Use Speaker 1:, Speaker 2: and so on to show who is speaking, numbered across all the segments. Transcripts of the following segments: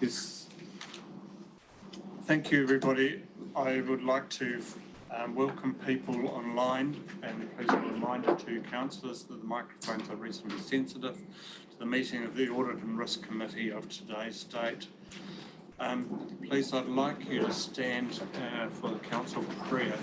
Speaker 1: Yes. Thank you, everybody. I would like to welcome people online, and please a reminder to councillors that the microphones are reasonably sensitive to the meeting of the Audit and Risk Committee of today's date. Please, I'd like you to stand for the council prayer.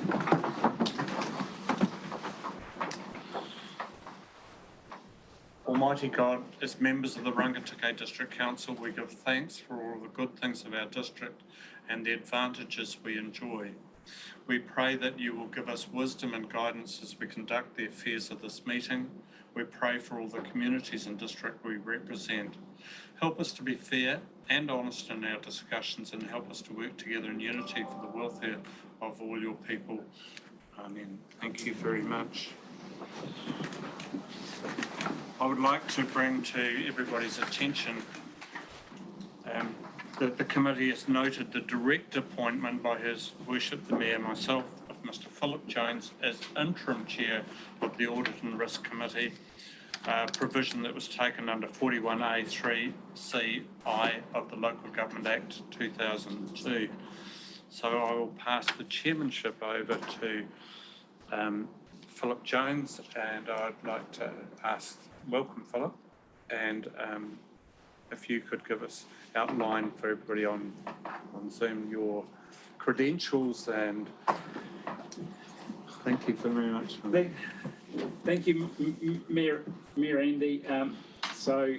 Speaker 1: Almighty God, as members of the Rangitikei District Council, we give thanks for all the good things of our district and the advantages we enjoy. We pray that you will give us wisdom and guidance as we conduct the affairs of this meeting. We pray for all the communities and district we represent. Help us to be fair and honest in our discussions, and help us to work together in unity for the welfare of all your people. Amen. Thank you very much. I would like to bring to everybody's attention that the committee has noted the direct appointment by His Worship the Mayor, myself, of Mr. Philip Jones as interim chair of the Audit and Risk Committee, provision that was taken under 41A3CI of the Local Government Act 2002. So I will pass the chairmanship over to Philip Jones, and I'd like to welcome Philip, and if you could give us outline for everybody on Zoom your credentials, and thank you very much.
Speaker 2: Thank you, Mayor Andy. So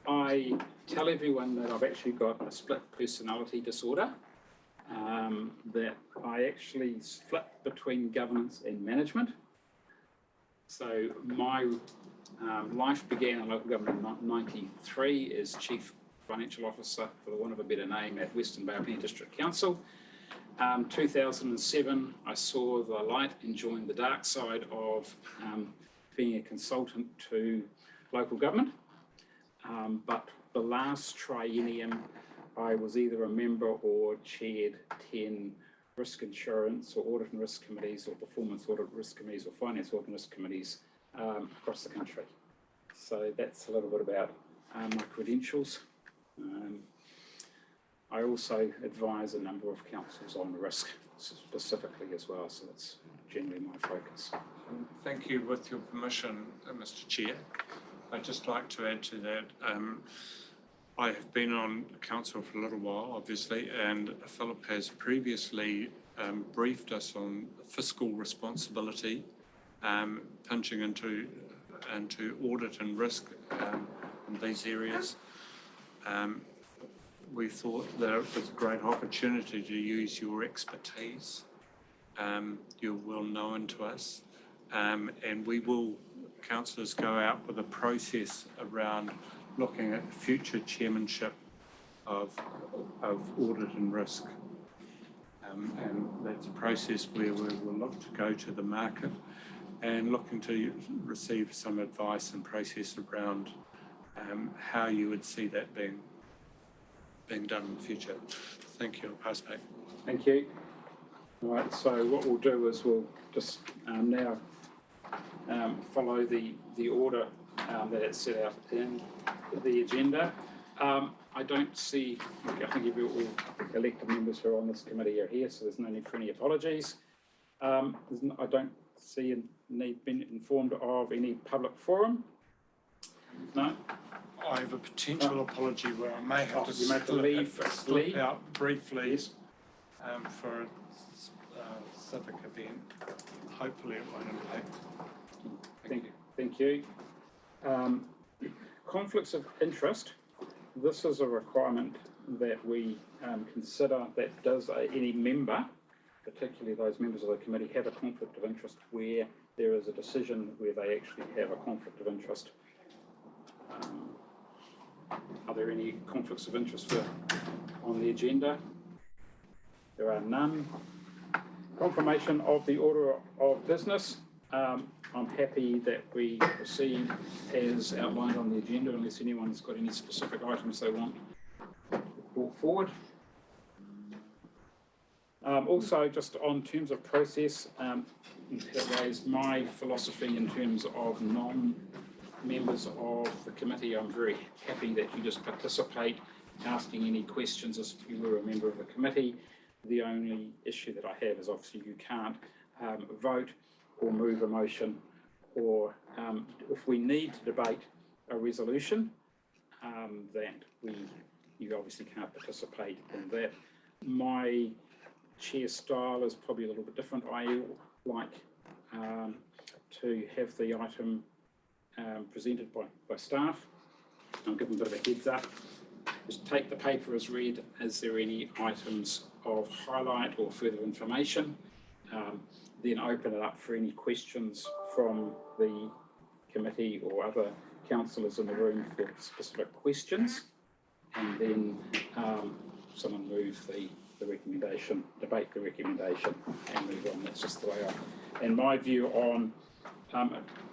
Speaker 2: I tell everyone that I've actually got a split personality disorder, that I actually split between governance and management. So my life began in local government in 1993 as Chief Financial Officer, for the want of a better name, at Western Bay Opinion District Council. 2007, I saw the light and joined the dark side of being a consultant to local government. But the last triennium, I was either a member or chaired 10 risk insurance or audit and risk committees, or performance audit risk committees, or finance audit and risk committees across the country. So that's a little bit about my credentials. I also advise a number of councils on risk specifically as well, so that's generally my focus.
Speaker 1: Thank you. With your permission, Mr. Chair, I'd just like to add to that. I have been on council for a little while, obviously, and Philip has previously briefed us on fiscal responsibility, pinching into audit and risk in these areas. We thought that it was a great opportunity to use your expertise. You're well known to us, and we will, councillors, go out with a process around looking at future chairmanship of audit and risk. And that's a process where we will look to go to the market and looking to receive some advice and process around how you would see that being done in the future. Thank you. I'll pass back.
Speaker 2: Thank you. All right, so what we'll do is we'll just now follow the order that it's set out in the agenda. I don't see, I think all the elected members who are on this committee are here, so there's no need for any apologies. I don't see a need been informed of any public forum. No?
Speaker 1: I have a potential apology where I may have to slip out briefly, yes, for a civic event. Hopefully it won't impact.
Speaker 2: Thank you. Conflicts of interest. This is a requirement that we consider, that does any member, particularly those members of the committee, have a conflict of interest where there is a decision where they actually have a conflict of interest. Are there any conflicts of interest on the agenda? There are none. Confirmation of the order of business. I'm happy that we proceed as outlined on the agenda, unless anyone's got any specific items they want brought forward. Also, just on terms of process, it raised my philosophy in terms of non-members of the committee. I'm very happy that you just participate asking any questions as if you were a member of the committee. The only issue that I have is obviously you can't vote or move a motion, or if we need to debate a resolution, that you obviously can't participate in that. My chair style is probably a little bit different. I like to have the item presented by staff. I'll give them a bit of a heads up. Just take the paper as read. Is there any items of highlight or further information? Then open it up for any questions from the committee or other councillors in the room for specific questions. And then someone move the recommendation, debate the recommendation, and move on. That's just the way and my view on,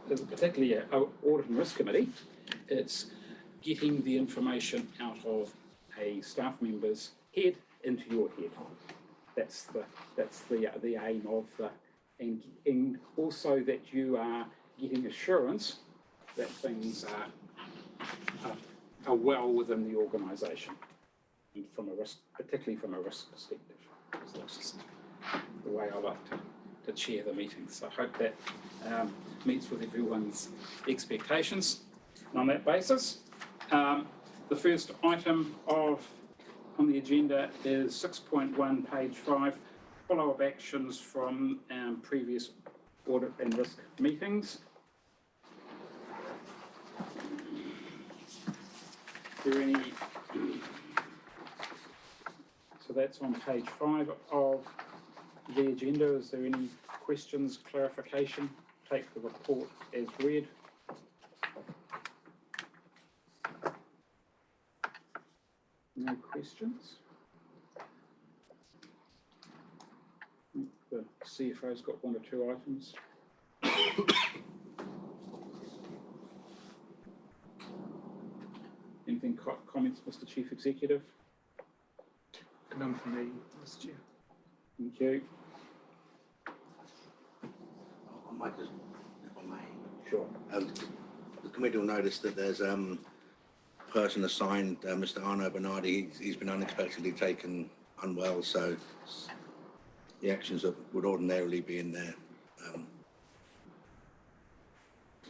Speaker 2: particularly an Audit and Risk Committee, it's getting the information out of a staff member's head into your head. That's the aim of the, and also that you are getting assurance that things are well within the organisation, and from a risk, particularly from a risk perspective. So that's just the way I like to chair the meetings. So I hope that meets with everyone's expectations. And on that basis, the first item on the agenda is 6.1, page 5, follow-up actions from previous audit and risk meetings. Is there any? So that's on page 5 of the agenda. Is there any questions, clarification? Take the report as read. No questions. The CFO's got 1 or 2 items. Anything comments, Mr. Chief Executive?
Speaker 3: None for me, Mr. Chair.
Speaker 2: Thank you.
Speaker 4: I might just, if I may.
Speaker 2: Sure.
Speaker 4: The committee will notice that there's a person assigned, Mr. Arno Bernardi. He's been unexpectedly taken unwell, so the actions that would ordinarily be in there,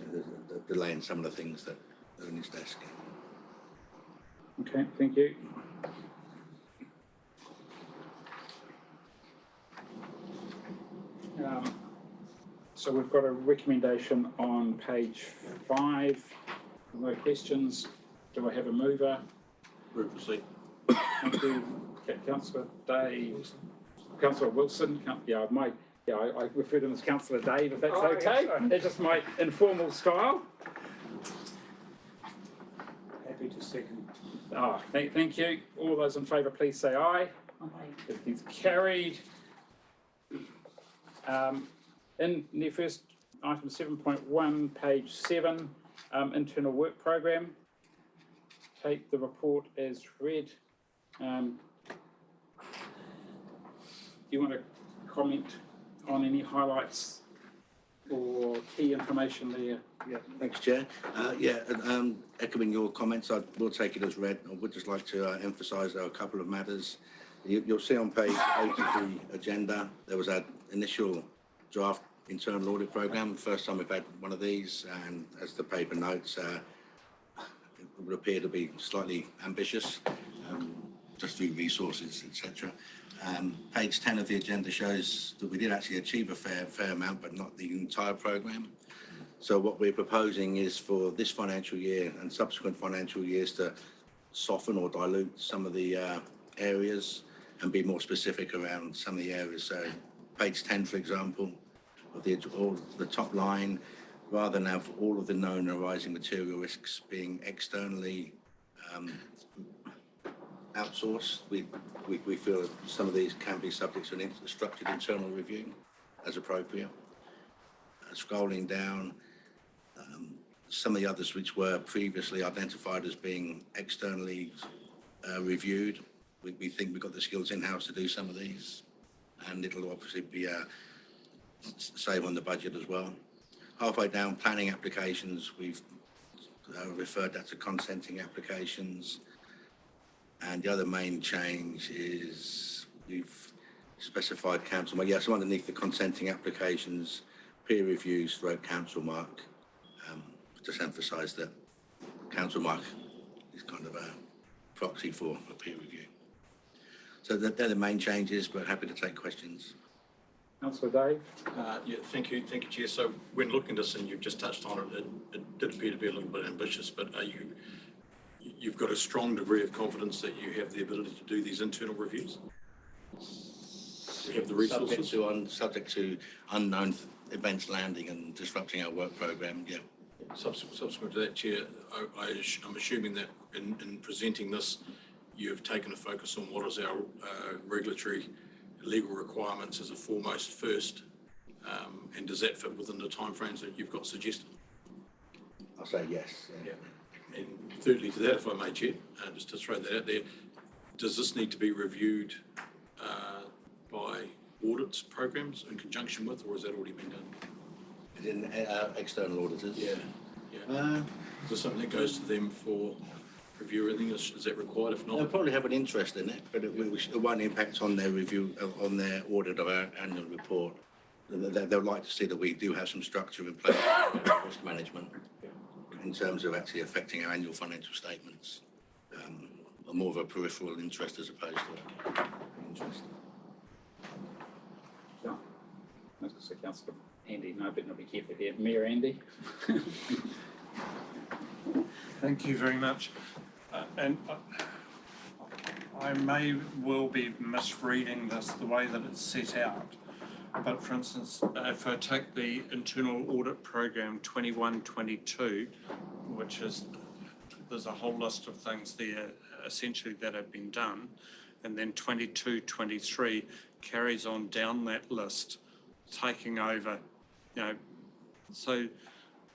Speaker 4: the delay in some of the things that are in his desk.
Speaker 2: Okay, thank you. So we've got a recommendation on page 5. No questions. Do I have a mover?
Speaker 4: Move proceed.
Speaker 2: Thank you, Councillor Dave. Councillor Wilson. I refer to him as Councillor Dave, if that's okay.
Speaker 3: Yes,
Speaker 2: That's just my informal style.
Speaker 3: Happy to second.
Speaker 2: Thank you. All those in favour, please say aye.
Speaker 3: Aye.
Speaker 2: Everything's carried. In the first item 7.1, page 7, internal work programme. Take the report as read. Do you want to comment on any highlights or key information there?
Speaker 4: Yeah, thanks, Chair. Echoing your comments, I will take it as read. I would just like to emphasise a couple of matters. You'll see on page 8 of the agenda, there was that initial draft internal audit programme. First time we've had one of these, and as the paper notes, it would appear to be slightly ambitious, just through resources, etc. Page 10 of the agenda shows that we did actually achieve a fair amount, but not the entire programme. So what we're proposing is for this financial year and subsequent financial years to soften or dilute some of the areas and be more specific around some of the areas. So page 10, for example, of the top line, rather than have all of the known arising material risks being externally outsourced, we feel that some of these can be subject to a structured internal review as appropriate. Scrolling down, some of the others which were previously identified as being externally reviewed, we think we've got the skills in-house to do some of these, and it'll obviously be save on the budget as well. Halfway down, planning applications, we've referred that to consenting applications. And the other main change is we've specified council mark. Yeah, so underneath the consenting applications, peer reviews throughout council mark. Just emphasise that council mark is kind of a proxy for a peer review. So they're the main changes, but happy to take questions.
Speaker 2: Councillor Dave?
Speaker 5: Yeah, thank you, Chair. So when looking at this, and you've just touched on it, it did appear to be a little bit ambitious, but you've got a strong degree of confidence that you have the ability to do these internal reviews? You have the resources?
Speaker 4: Subject to unknown events landing and disrupting our work programme, yeah.
Speaker 5: Subsequent to that, Chair, I'm assuming that in presenting this, you've taken a focus on what is our regulatory legal requirements as a foremost first, and does that fit within the timeframes that you've got suggested?
Speaker 4: I'll say yes.
Speaker 5: Yeah. And thirdly to that, if I may, Chair, just to throw that out there, does this need to be reviewed by audits programs in conjunction with, or has that already been done?
Speaker 4: In external auditors?
Speaker 5: Yeah. Is there something that goes to them for review or anything? Is that required? If not,
Speaker 4: They'll probably have an interest in it, but it won't impact on their review, on their audit of our annual report. They'll like to see that we do have some structure in place for risk management in terms of actually affecting our annual financial statements. More of a peripheral interest as opposed to an interest.
Speaker 2: Yeah. I was going to say Councillor Andy, no, but not be careful here. Mayor Andy?
Speaker 1: Thank you very much. And I may well be misreading this the way that it's set out. But for instance, if I take the internal audit program 21-22, which is, there's a whole list of things there essentially that have been done, and then 22-23 carries on down that list, taking over, you know. So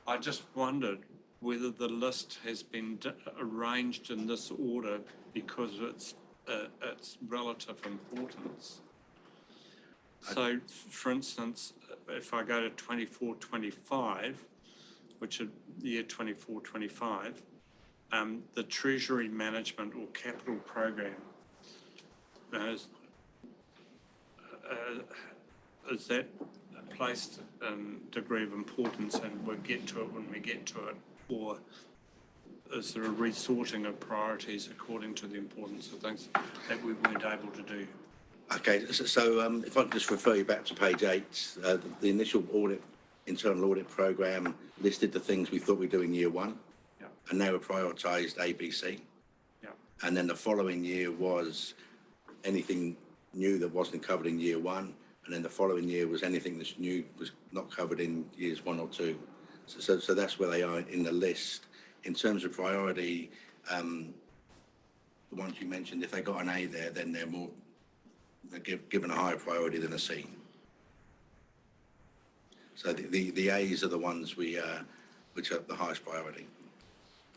Speaker 1: I just wondered whether the list has been arranged in this order because of its relative importance. So, for instance, if I go to 24-25, which is the year 24-25, the Treasury Management or Capital Program, is that placed in degree of importance, and we'll get to it when we get to it, or is there a resorting of priorities according to the importance of things that we weren't able to do?
Speaker 4: Okay, so if I could just refer you back to page 8, the initial internal audit programme listed the things we thought we'd do in year 1,
Speaker 1: Yeah.
Speaker 4: and they were prioritised A, B, C.
Speaker 1: Yeah.
Speaker 4: And then the following year was anything new that wasn't covered in year 1, and then the following year was anything that's new was not covered in years 1 or 2. So that's where they are in the list. In terms of priority, the ones you mentioned, if they got an A there, then they're given a higher priority than a C. So the A's are the ones which are the highest priority.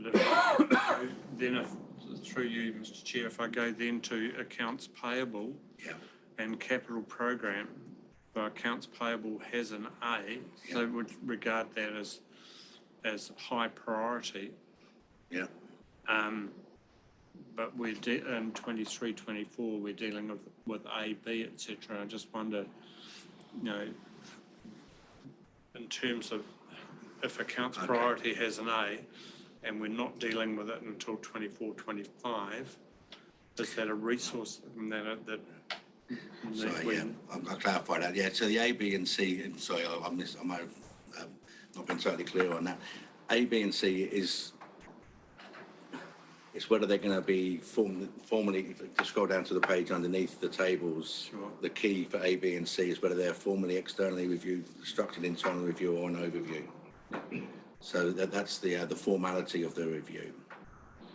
Speaker 1: But if through you, Mr. Chair, if I go then to accounts payable,
Speaker 4: Yeah.
Speaker 1: and capital program, so accounts payable has an A, so
Speaker 4: Yeah.
Speaker 1: would regard that as high priority.
Speaker 4: Yeah.
Speaker 1: But we're in 23-24, we're dealing with A, B, etc. I just wonder, you know, in terms of if accounts priority has an A, and we're not dealing with it until 24-25, is that a resource that
Speaker 4: So yeah, I'll clarify that. Yeah, so the A, B, and C. And sorry, I might have not been totally clear on that. A, B, and C is whether they're going to be formally. If you just scroll down to the page underneath the tables,
Speaker 1: Sure.
Speaker 4: The key for A, B, and C is whether they're formally externally reviewed, structured internal review, or an overview. So that's the formality of the review,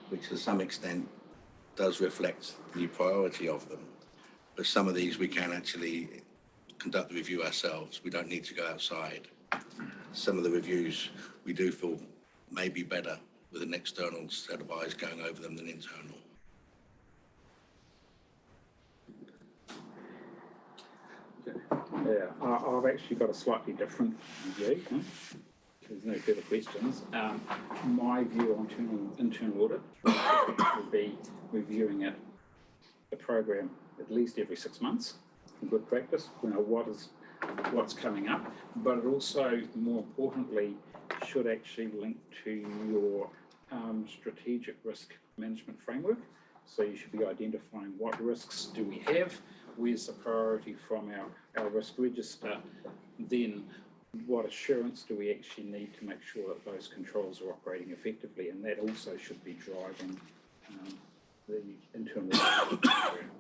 Speaker 4: which to some extent does reflect the priority of them. But some of these we can actually conduct the review ourselves. We don't need to go outside. Some of the reviews we do feel may be better with an external set of eyes going over them than internal.
Speaker 2: Yeah, I've actually got a slightly different view. Because no further questions, my view on internal audit would be reviewing it, the program, at least every 6 months. Good practice. You know what's coming up, but it also, more importantly, should actually link to your strategic risk management framework. So you should be identifying what risks do we have, where's the priority from our risk register, then what assurance do we actually need to make sure that those controls are operating effectively, and that also should be driving the internal audit program.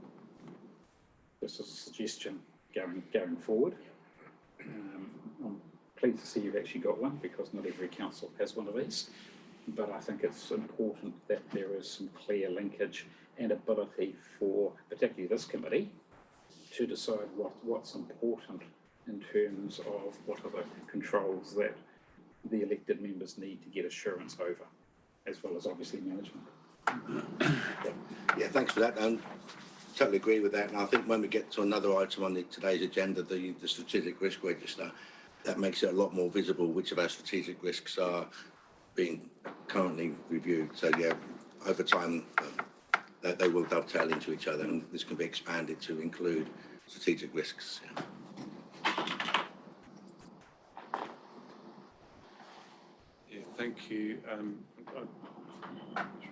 Speaker 2: This is a suggestion going forward. I'm pleased to see you've actually got one, because not every council has one of these, but I think it's important that there is some clear linkage and ability for particularly this committee to decide what's important in terms of what are the controls that the elected members need to get assurance over, as well as obviously management.
Speaker 4: Yeah, thanks for that. Totally agree with that. And I think when we get to another item on today's agenda, the strategic risk register, that makes it a lot more visible which of our strategic risks are being currently reviewed. So yeah, over time, they will dovetail into each other, and this can be expanded to include strategic risks. Yeah.
Speaker 1: Yeah, thank you.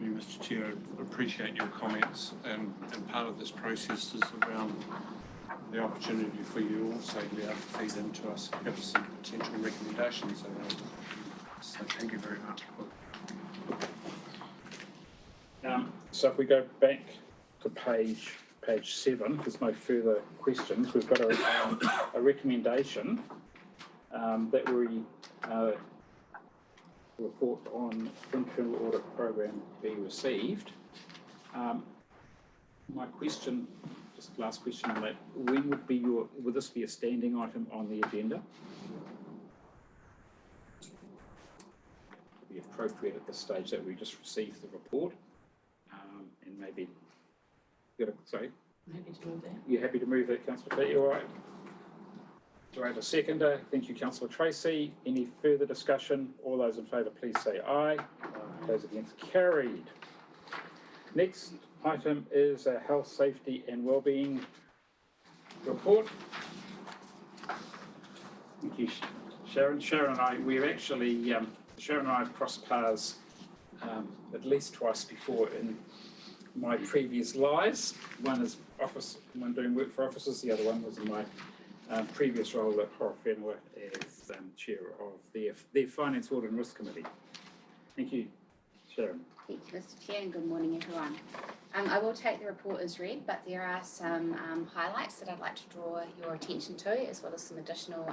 Speaker 1: Mr. Chair, I appreciate your comments, and part of this process is around the opportunity for you also to be able to feed into us, give us some potential recommendations around. So thank you very much.
Speaker 2: So if we go back to page 7, there's no further questions. We've got a recommendation that we report on internal audit program be received. My question, just last question on that, when would this be a standing item on the agenda? Would be appropriate at this stage that we just received the report, and maybe, sorry?
Speaker 6: I'm happy to move that.
Speaker 2: You're happy to move that, Councillor Fee, all right? Do I have a seconder? Thank you, Councillor Tracy. Any further discussion? All those in favour, please say aye. Those against, carried. Next item is a health, safety and wellbeing report. Thank you, Sharon. Sharon and I, we've actually, Sharon and I have crossed paths at least twice before in my previous lives. One is office, one doing work for officers, the other one was in my previous role at Horowhenua as chair of their Finance, Audit and Risk Committee. Thank you, Sharon.
Speaker 7: Thank you, Mr. Chair, and good morning, everyone. I will take the report as read, but there are some highlights that I'd like to draw your attention to, as well as some additional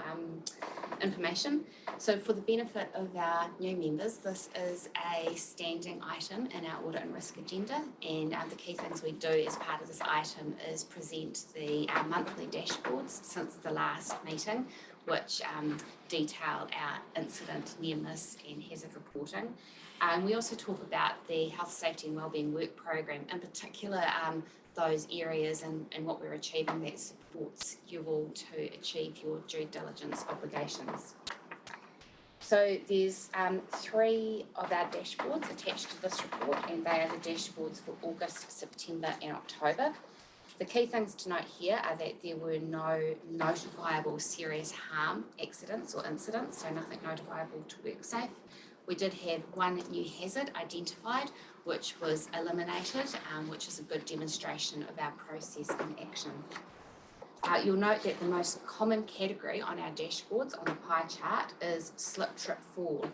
Speaker 7: information. So for the benefit of our new members, this is a standing item in our audit and risk agenda, and the key things we do as part of this item is present the monthly dashboards since the last meeting, which detail our incident, near miss and hazard reporting. We also talk about the health, safety and wellbeing work program, in particular those areas and what we're achieving that supports you all to achieve your due diligence obligations. So there's 3 of our dashboards attached to this report, and they are the dashboards for August, September and October. The key things to note here are that there were no notifiable serious harm accidents or incidents, so nothing notifiable to WorkSafe. We did have 1 new hazard identified, which was eliminated, which is a good demonstration of our process in action. You'll note that the most common category on our dashboards on the pie chart is slip, trip, fall.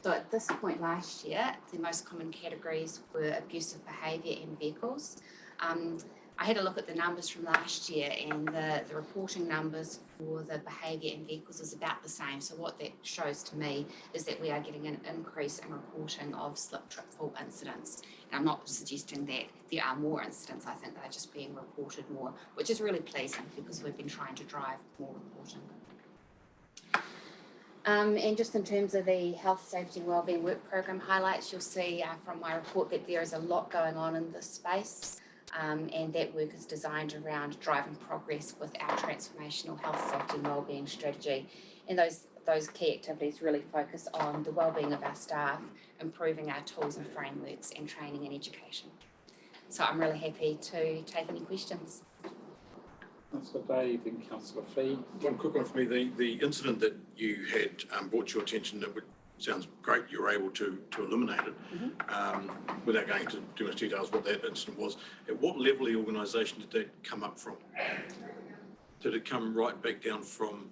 Speaker 7: So at this point last year, the most common categories were abusive behaviour and vehicles. I had a look at the numbers from last year, and the reporting numbers for the behaviour and vehicles is about the same. So what that shows to me is that we are getting an increase in reporting of slip, trip, fall incidents. And I'm not suggesting that there are more incidents. I think they're just being reported more, which is really pleasing because we've been trying to drive more reporting. And just in terms of the health, safety and wellbeing work program highlights, you'll see from my report that there is a lot going on in this space. And that work is designed around driving progress with our transformational health, safety and wellbeing strategy. And those those key activities really focus on the wellbeing of our staff, improving our tools and frameworks, and training and education. So I'm really happy to take any questions.
Speaker 2: Councillor Dave, then Councillor Fee.
Speaker 5: One quick one for me, the incident that you had brought to your attention, that sounds great, you were able to eliminate it. Without going into too much details what that incident was, at what level of the organisation did that come up from? Did it come right back down from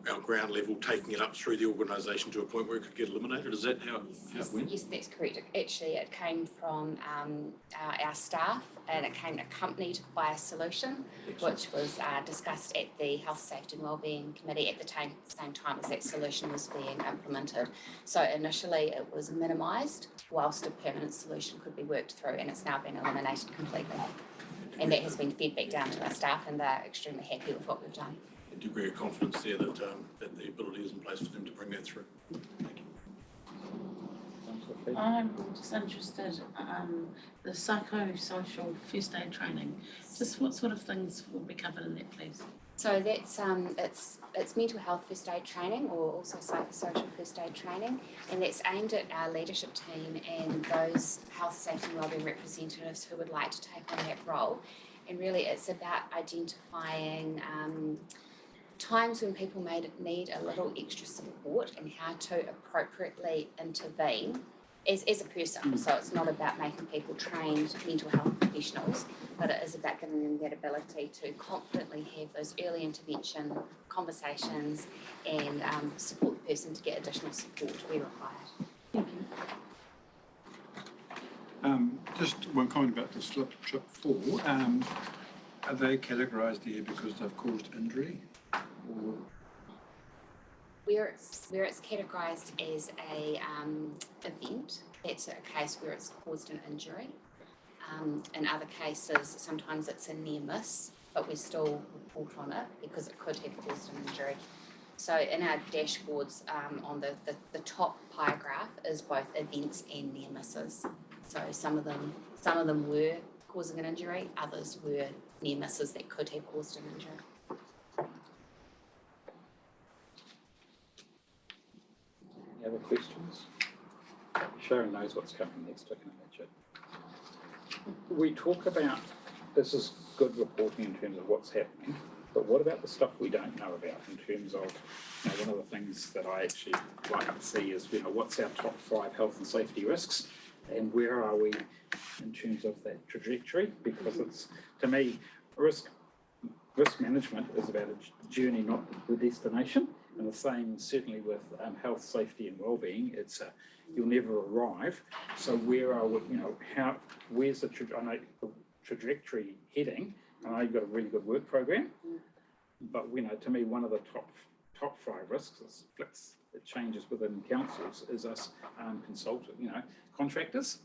Speaker 5: our ground level, taking it up through the organisation to a point where it could get eliminated? Is that how it went?
Speaker 7: Yes, that's correct. Actually, it came from our staff, and it came accompanied by a solution, which was discussed at the Health, Safety and Wellbeing Committee at the same time as that solution was being implemented. So initially it was minimised whilst a permanent solution could be worked through, and it's now been eliminated completely. And that has been fed back down to our staff, and they're extremely happy with what we've done.
Speaker 5: A degree of confidence there that the ability is in place for them to bring that through. Thank you.
Speaker 2: Councillor Fee.
Speaker 6: I'm just interested, the psychosocial first aid training, just what sort of things will be covered in that, please?
Speaker 7: So that's it's mental health first aid training, or also psychosocial first aid training, and that's aimed at our leadership team and those health, safety and wellbeing representatives who would like to take on that role. And really it's about identifying times when people may need a little extra support and how to appropriately intervene as a person. So it's not about making people trained mental health professionals, but it is about giving them that ability to confidently have those early intervention conversations and support the person to get additional support where required.
Speaker 6: Thank you.
Speaker 3: Just one comment about the slip trip 4. Are they categorised here because they've caused injury? Or
Speaker 7: Where it's categorised as a event, that's a case where it's caused an injury. In other cases, sometimes it's a near miss, but we still report on it because it could have caused an injury. So in our dashboards, on the top pie graph is both events and near misses. So some of them were causing an injury, others were near misses that could have caused an injury.
Speaker 2: Any other questions? Sharon knows what's coming next, I can imagine. We talk about, this is good reporting in terms of what's happening, but what about the stuff we don't know about in terms of, one of the things that I actually like to see is, what's our top 5 health and safety risks and where are we in terms of that trajectory? Because it's, to me, risk management is about a journey, not the destination. And the same certainly with health, safety and wellbeing. It's you'll never arrive. So where are we, where's the trajectory heading? I know you've got a really good work program, but to me, one of the top 5 risks is it changes within councils is us consultant, contractors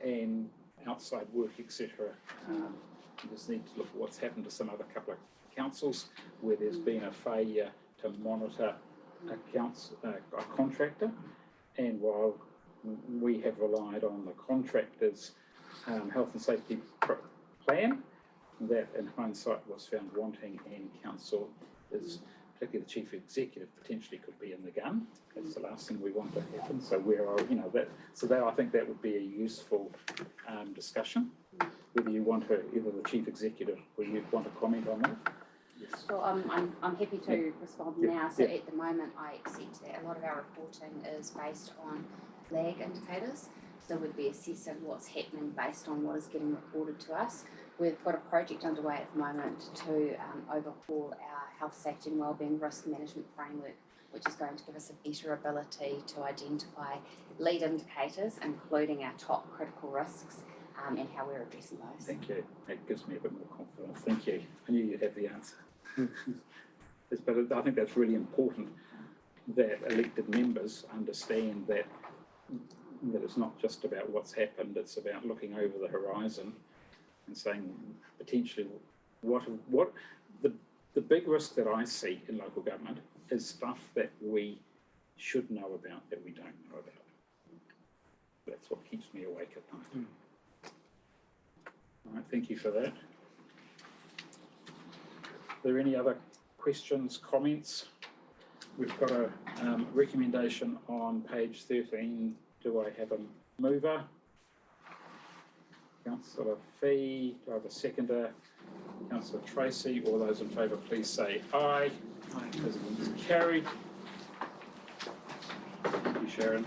Speaker 2: and outside work, etc. You just need to look at what's happened to some other couple of councils where there's been a failure to monitor a contractor, and while we have relied on the contractor's health and safety plan, that in hindsight was found wanting, and council is, particularly the chief executive, potentially could be in the gun. That's the last thing we want to happen. So where are I think that would be a useful discussion. Whether you want to, either the chief executive, or you want to comment on that. Yes.
Speaker 7: So I'm happy to respond now. So at the moment, I accept that a lot of our reporting is based on lag indicators. So we'd be assessing what's happening based on what is getting reported to us. We've got a project underway at the moment to overhaul our health, safety and wellbeing risk management framework, which is going to give us a better ability to identify lead indicators, including our top critical risks, and how we're addressing those.
Speaker 2: Thank you. That gives me a bit more confidence. Thank you. I knew you'd have the answer. But I think that's really important that elected members understand that it's not just about what's happened, it's about looking over the horizon and saying potentially what the big risk that I see in local government is stuff that we should know about that we don't know about. That's what keeps me awake at night. All right, thank you for that. Are there any other questions, comments? we've got a recommendation on page 13. Do I have a mover? Councillor Fee, do I have a seconder? Councillor Tracy, all those in favour please say aye. Aye. Is carried. Thank you, Sharon.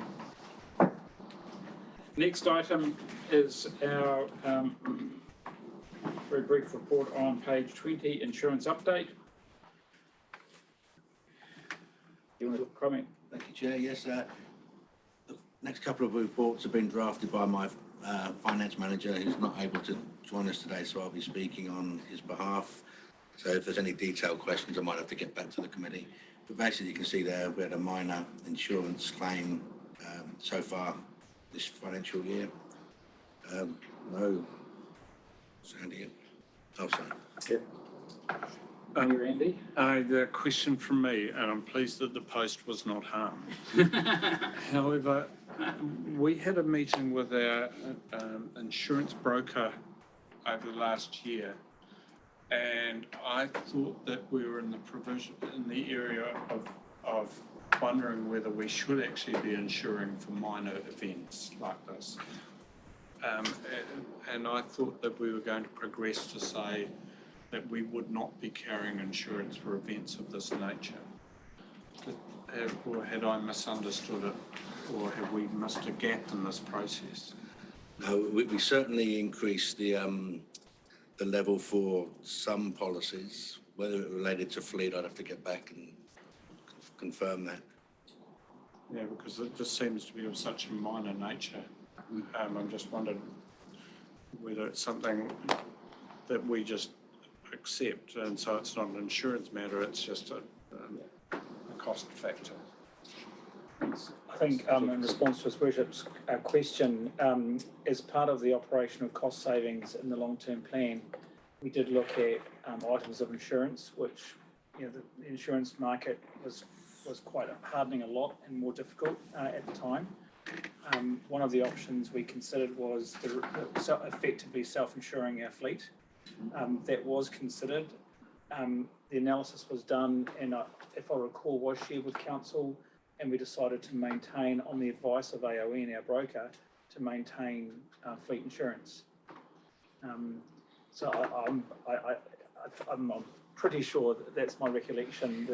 Speaker 2: Next item is our very brief report on page 20, insurance update. You want to comment?
Speaker 4: Thank you, Chair. Yes, the next couple of reports have been drafted by my finance manager, who's not able to join us today, so I'll be speaking on his behalf. So if there's any detailed questions, I might have to get back to the committee. But basically, you can see there we had a minor insurance claim so far this financial year. No, Sandy. Oh, sorry.
Speaker 2: Yep. Andy?
Speaker 1: The question from me, and I'm pleased that the post was not harmed. However, we had a meeting with our insurance broker over the last year, and I thought that we were in the area of wondering whether we should actually be insuring for minor events like this. And I thought that we were going to progress to say that we would not be carrying insurance for events of this nature. Or had I misunderstood it, or have we missed a gap in this process?
Speaker 4: No, we certainly increased the level for some policies. Whether it related to fleet, I'd have to get back and confirm that.
Speaker 1: Yeah, because it just seems to be of such a minor nature. I'm just wondering whether it's something that we just accept, and so it's not an insurance matter, it's just a cost factor.
Speaker 8: I think in response to His Worship's question, as part of the operational cost savings in the long-term plan, we did look at items of insurance, which, you know, the insurance market was quite hardening a lot and more difficult at the time. One of the options we considered was effectively self-insuring our fleet. That was considered. The analysis was done, and if I recall, was shared with council, and we decided to maintain, on the advice of AON, our broker, to maintain fleet insurance. So I'm pretty sure that's my recollection,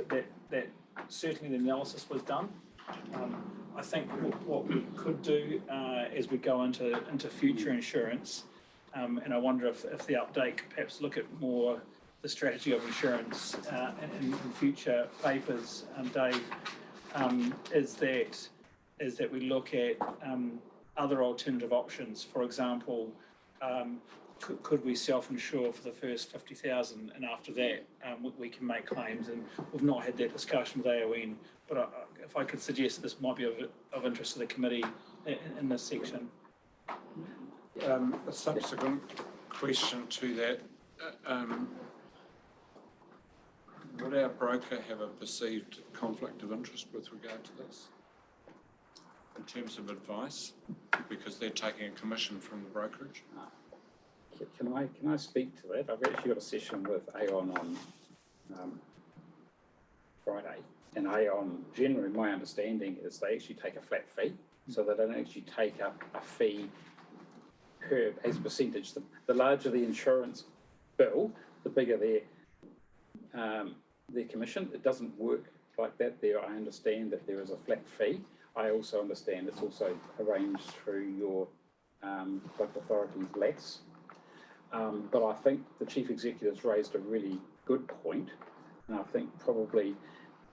Speaker 8: that certainly the analysis was done. I think what we could do as we go into future insurance, and I wonder if the update could perhaps look at more the strategy of insurance in future papers, Dave, is that we look at other alternative options. For example, could we self-insure for the first 50,000, and after that we can make claims? And we've not had that discussion with AON, but if I could suggest that this might be of interest to the committee in this section.
Speaker 1: A subsequent question to that, would our broker have a perceived conflict of interest with regard to this in terms of advice, because they're taking a commission from the brokerage?
Speaker 2: Can I speak to that? I've actually got a session with Aon on Friday, and Aon, generally my understanding is they actually take a flat fee, so they don't actually take up a fee as a percentage. The larger the insurance bill, the bigger their commission. It doesn't work like that there. I understand that there is a flat fee. I also understand it's also arranged through your local authority's LAS. But I think the Chief Executive's raised a really good point, and I think probably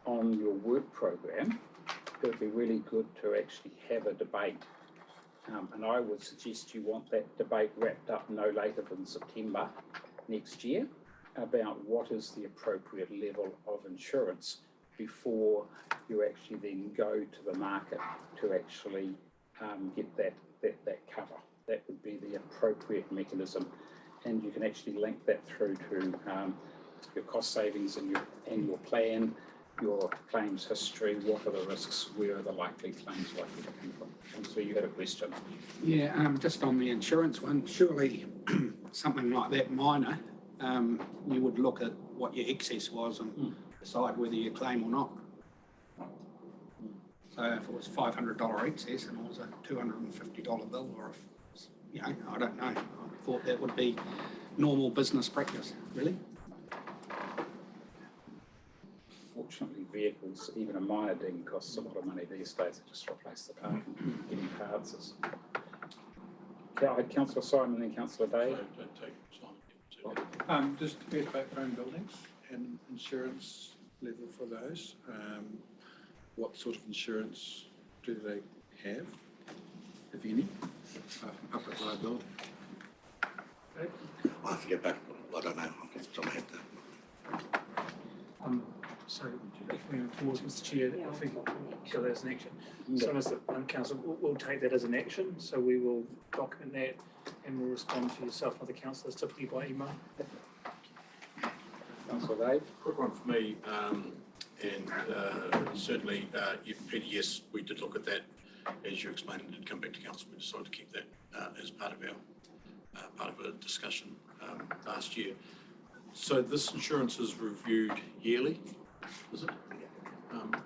Speaker 2: on your work program, it would be really good to actually have a debate. And I would suggest you want that debate wrapped up no later than September next year about what is the appropriate level of insurance before you actually then go to the market to actually get that cover. That would be the appropriate mechanism, and you can actually link that through to your cost savings and your plan, your claims history, what are the risks, where are the likely claims likely to come from. And so you had a question.
Speaker 9: Yeah, just on the insurance one, surely something like that minor, you would look at what your excess was and decide whether you claim or not. So if it was $500 excess and it was a $250 bill, or if, you know, I don't know. I thought that would be normal business practice, really.
Speaker 2: Fortunately, vehicles, even a minor ding costs a lot of money these days to just replace the part. Getting parts is. Okay, I had Councillor Simon and then Councillor Dave.
Speaker 5: Don't take Simon.
Speaker 3: Just bed backbone buildings and insurance level for those. What sort of insurance do they have, if any, from public liability?
Speaker 4: I forget back, I don't know, I'll get it on my head there.
Speaker 8: So if we pause, Mr Chair, I think so that's an action. So Mr Council, we'll take that as an action, so we will document that and we'll respond to yourself and other councillors typically by email.
Speaker 2: Councillor Dave.
Speaker 5: Quick one for me, and certainly, Peter, yes, we did look at that, as you explained, and did come back to council. We decided to keep that as part of a discussion last year. So this insurance is reviewed yearly, is it?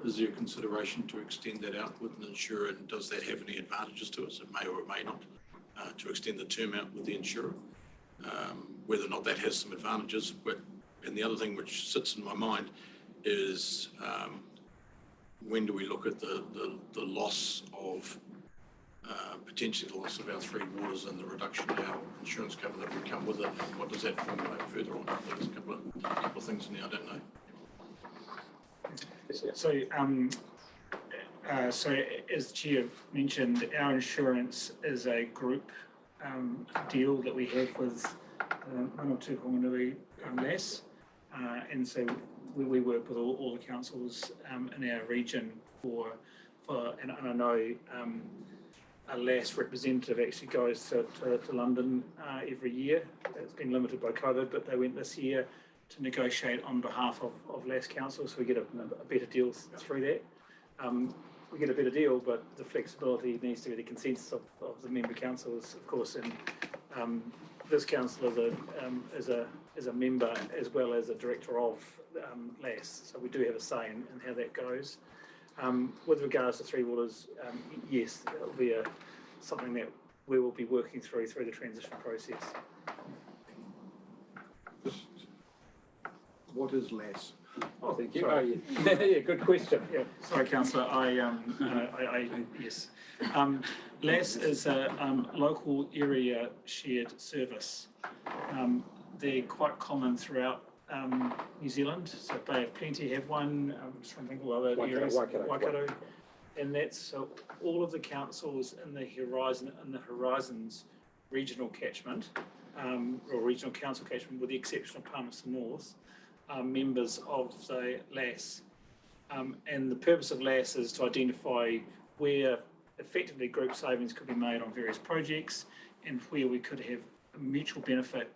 Speaker 5: Is there consideration to extend that out with an insurer, and does that have any advantages to us? It may or it may not, to extend the term out with the insurer. Whether or not that has some advantages. And the other thing which sits in my mind is when do we look at the loss of, potentially the loss of our 3 waters and the reduction in our insurance cover that would come with it? What does that formulate further on? There's a couple of things in there I don't know.
Speaker 8: So as the Chair mentioned, our insurance is a group deal that we have with one or two Honganui LAS, and so we work with all the councils in our region and I know a LAS representative actually goes to London every year. It's been limited by COVID, but they went this year to negotiate on behalf of LAS council, so we get a better deal through that. We get a better deal, but the flexibility needs to be the consensus of the member councils, of course, and this council is a member as well as a director of LAS, so we do have a say in how that goes. With regards to 3 waters, yes, it will be something that we will be working through the transition process.
Speaker 3: What is LAS?
Speaker 2: Oh, thank you.
Speaker 8: Sorry.
Speaker 2: Oh, yeah, good question.
Speaker 8: Yeah, sorry, councillor. Yes. LAS is a local area shared service. They're quite common throughout New Zealand. So Bay of Plenty have one. I'm just trying to think of other areas. Waikato. And that's so all of the councils in the Horizons regional catchment, or regional council catchment, with the exception of Palmerston North, are members of the LAS. And the purpose of LAS is to identify where effectively group savings could be made on various projects and where we could have a mutual benefit.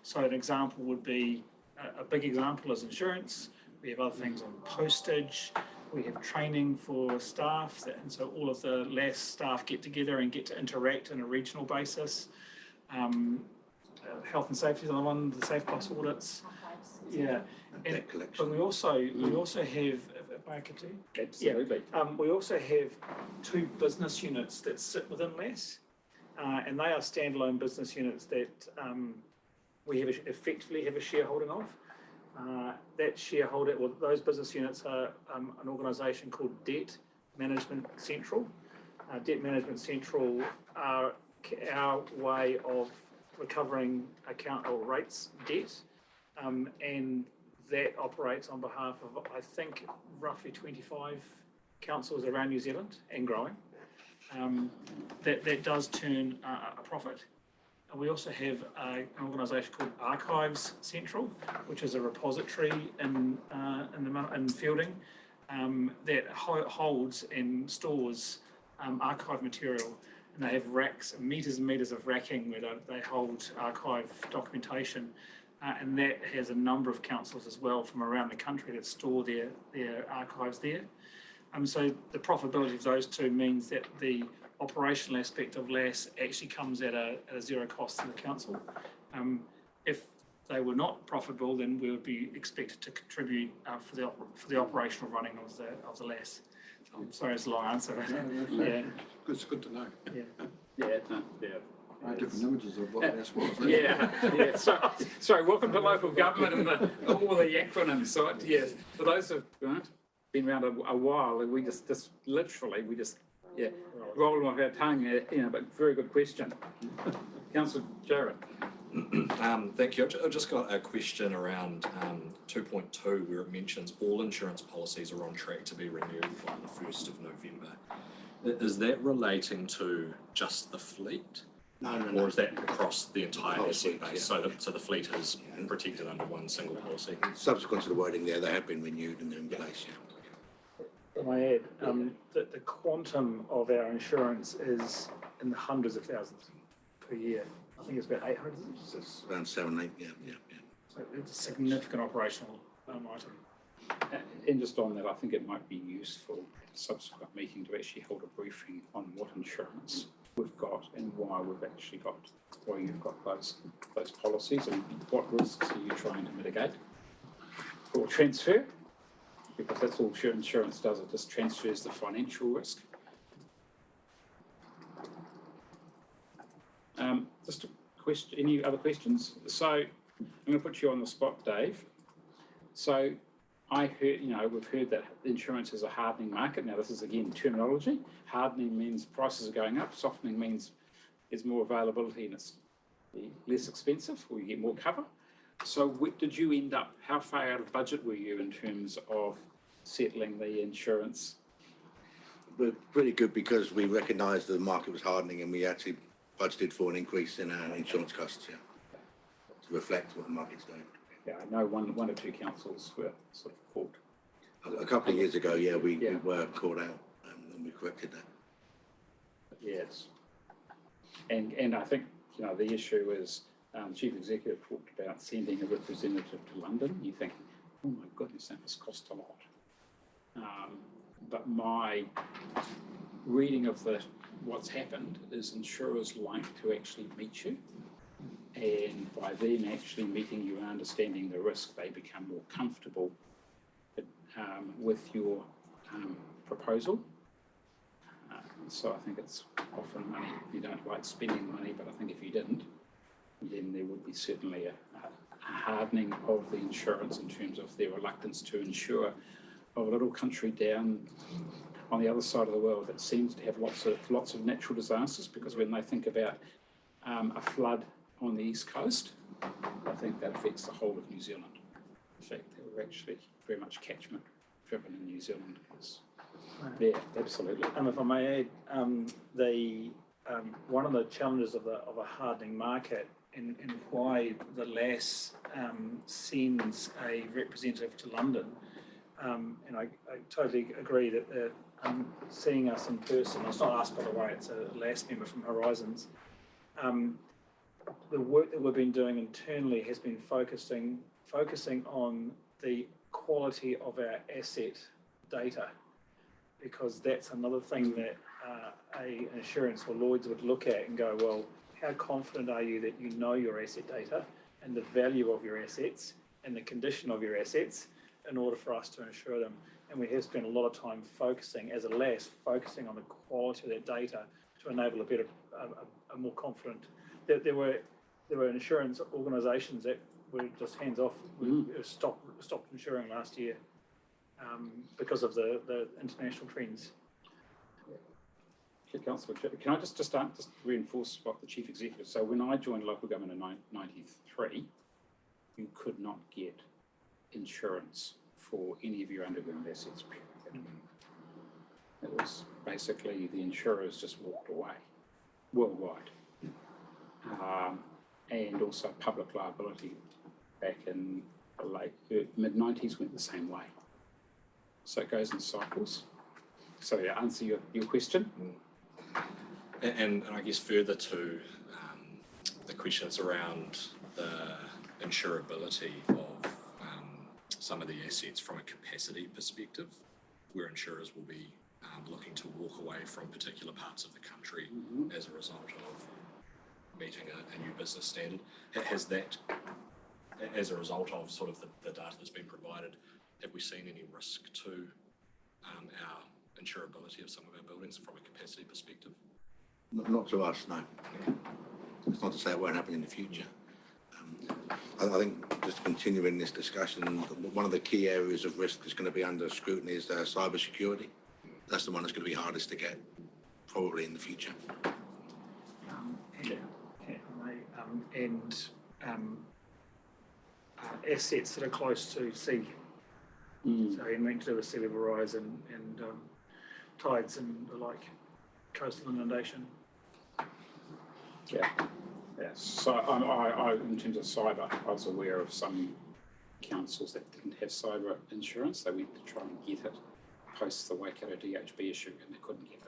Speaker 8: So an example would be, a big example is insurance. We have other things on postage. We have training for staff, and so all of the LAS staff get together and get to interact on a regional basis. Health and safety is another one, the Safe Plus audits. Yeah, but we also have,
Speaker 2: absolutely.
Speaker 8: we also have 2 business units that sit within LAS, and they are standalone business units that we effectively have a shareholding of. That shareholder, well, those business units are an organisation called Debt Management Central. Debt Management Central are our way of recovering account or rates debt, and that operates on behalf of, I think, roughly 25 councils around New Zealand and growing. That does turn a profit. And we also have an organisation called Archives Central, which is a repository in Fielding that holds and stores archive material. And they have racks, meters and meters of racking where they hold archive documentation. And that has a number of councils as well from around the country that store their archives there. So the profitability of those 2 means that the operational aspect of LAS actually comes at a 0 cost to the council. If they were not profitable, then we would be expected to contribute for the operational running of the LAS.
Speaker 2: I'm sorry, it's a long answer. Yeah,
Speaker 3: It's good to know.
Speaker 2: yeah, yeah, no, yeah.
Speaker 3: Different images of what that's was.
Speaker 2: Yeah, yeah. Sorry, welcome to local government and all the acronyms. So, yeah, for those who've been around a while, we just literally, roll off our tongue, but very good question. Councillor Jarrett.
Speaker 10: Thank you. I've just got a question around 2.2 where it mentions all insurance policies are on track to be renewed by the 1st of November. Is that relating to just the fleet?
Speaker 4: No.
Speaker 10: Or is that across the entire
Speaker 4: Whole
Speaker 10: asset
Speaker 4: fleet,
Speaker 10: base?
Speaker 4: yeah.
Speaker 10: So the fleet is protected under one single policy?
Speaker 4: Subsequent to the wording there, they have been renewed and they're in place,
Speaker 8: Can I add, the quantum of our insurance is in the hundreds of thousands per year. I think it's about 800.
Speaker 4: It's around 7, 8, yeah.
Speaker 8: So it's a significant operational item.
Speaker 2: And just on that, I think it might be useful at a subsequent meeting to actually hold a briefing on what insurance we've got and why you've got those policies and what risks are you trying to mitigate or transfer, because that's all insurance does, it just transfers the financial risk. Just a question, any other questions? So I'm going to put you on the spot, Dave. So I heard, we've heard that insurance is a hardening market. Now, this is again terminology. Hardening means prices are going up. Softening means there's more availability and it's less expensive, or you get more cover. So did you end up, how far out of budget were you in terms of settling the insurance?
Speaker 4: We're pretty good because we recognised the market was hardening and we actually budgeted for an increase in our insurance costs, to reflect what the market's doing.
Speaker 2: Yeah, I know one or two councils were sort of caught.
Speaker 4: A couple of years ago, we were caught out and we corrected that.
Speaker 2: Yes. And I think, the issue is Chief Executive talked about sending a representative to London. You think, oh my goodness, that must cost a lot. But my reading of what's happened is insurers like to actually meet you. And by them actually meeting you and understanding the risk, they become more comfortable with your proposal. So I think it's often money. You don't like spending money, but I think if you didn't, then there would be certainly a hardening of the insurance in terms of their reluctance to insure a little country down on the other side of the world that seems to have lots of natural disasters, because when they think about a flood on the east coast, I think that affects the whole of New Zealand. In fact, we're actually very much catchment driven in New Zealand. Yeah, absolutely.
Speaker 8: If I may add, one of the challenges of a hardening market and why the LAS sends a representative to London, and I totally agree that seeing us in person, it's not us by the way, it's a LAS member from Horizons. The work that we've been doing internally has been focusing on the quality of our asset data, because that's another thing that an insurance or Lloyd's would look at and go, well, how confident are you that you know your asset data and the value of your assets and the condition of your assets in order for us to insure them? And we have spent a lot of time focusing, as a LAS, focusing on the quality of that data to enable a more confident. There were insurance organisations that were just hands off. We stopped insuring last year because of the international trends.
Speaker 2: Councillor, can I just reinforce what the Chief Executive? So when I joined local government in 1993, you could not get insurance for any of your underground assets. It was basically the insurers just walked away worldwide. And also public liability back in the mid-90s went the same way. So it goes in cycles. So to answer your question.
Speaker 10: And I guess further to the questions around the insurability of some of the assets from a capacity perspective, where insurers will be looking to walk away from particular parts of the country as a result of meeting a new business standard. Has that, as a result of sort of the data that's been provided, have we seen any risk to our insurability of some of our buildings from a capacity perspective?
Speaker 4: Not to us, no. It's not to say it won't happen in the future. I think just continuing this discussion, one of the key areas of risk that's going to be under scrutiny is cyber security. That's the one that's going to be hardest to get, probably in the future.
Speaker 8: Assets that are close to sea. So anything to do with sea level rise and tides and the like, coastal inundation.
Speaker 2: Yeah. So I in terms of cyber, I was aware of some councils that didn't have cyber insurance. They went to try and get it post the Waikato DHB issue and they couldn't get it.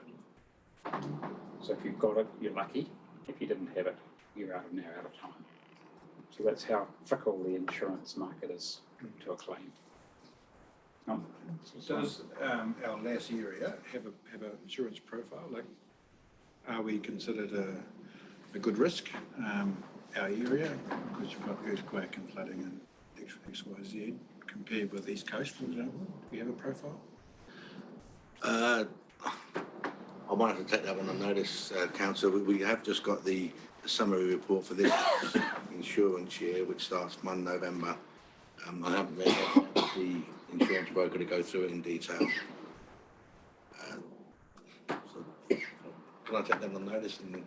Speaker 2: So if you've got it, you're lucky. If you didn't have it, you're out of time. So that's how fickle the insurance market is to a claim.
Speaker 3: Does our LAS area have an insurance profile? Like, are we considered a good risk, our area, because you've got earthquake and flooding and X, Y, Z, compared with East Coast, for example? Do we have a profile?
Speaker 4: I might have to take that one on notice, Councillor. We have just got the summary report for this insurance year, which starts 1 November. I haven't read the insurance broker to go through it in detail. So can I take them on notice? And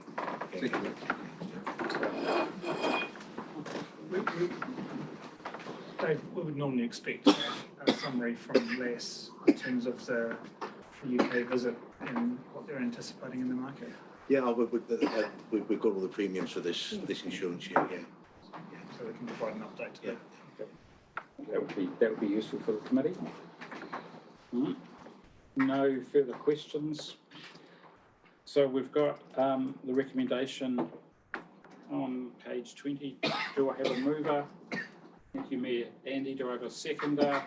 Speaker 8: Dave, we would normally expect a summary from LAS in terms of the UK visit and what they're anticipating in the market.
Speaker 4: yeah, we've got all the premiums for this insurance year. Yeah.
Speaker 8: So they can provide an update to
Speaker 4: Yeah.
Speaker 2: That would be useful for the committee. No further questions. So we've got the recommendation on page 20. Do I have a mover? Thank you, Mayor Andy. Do I have a seconder?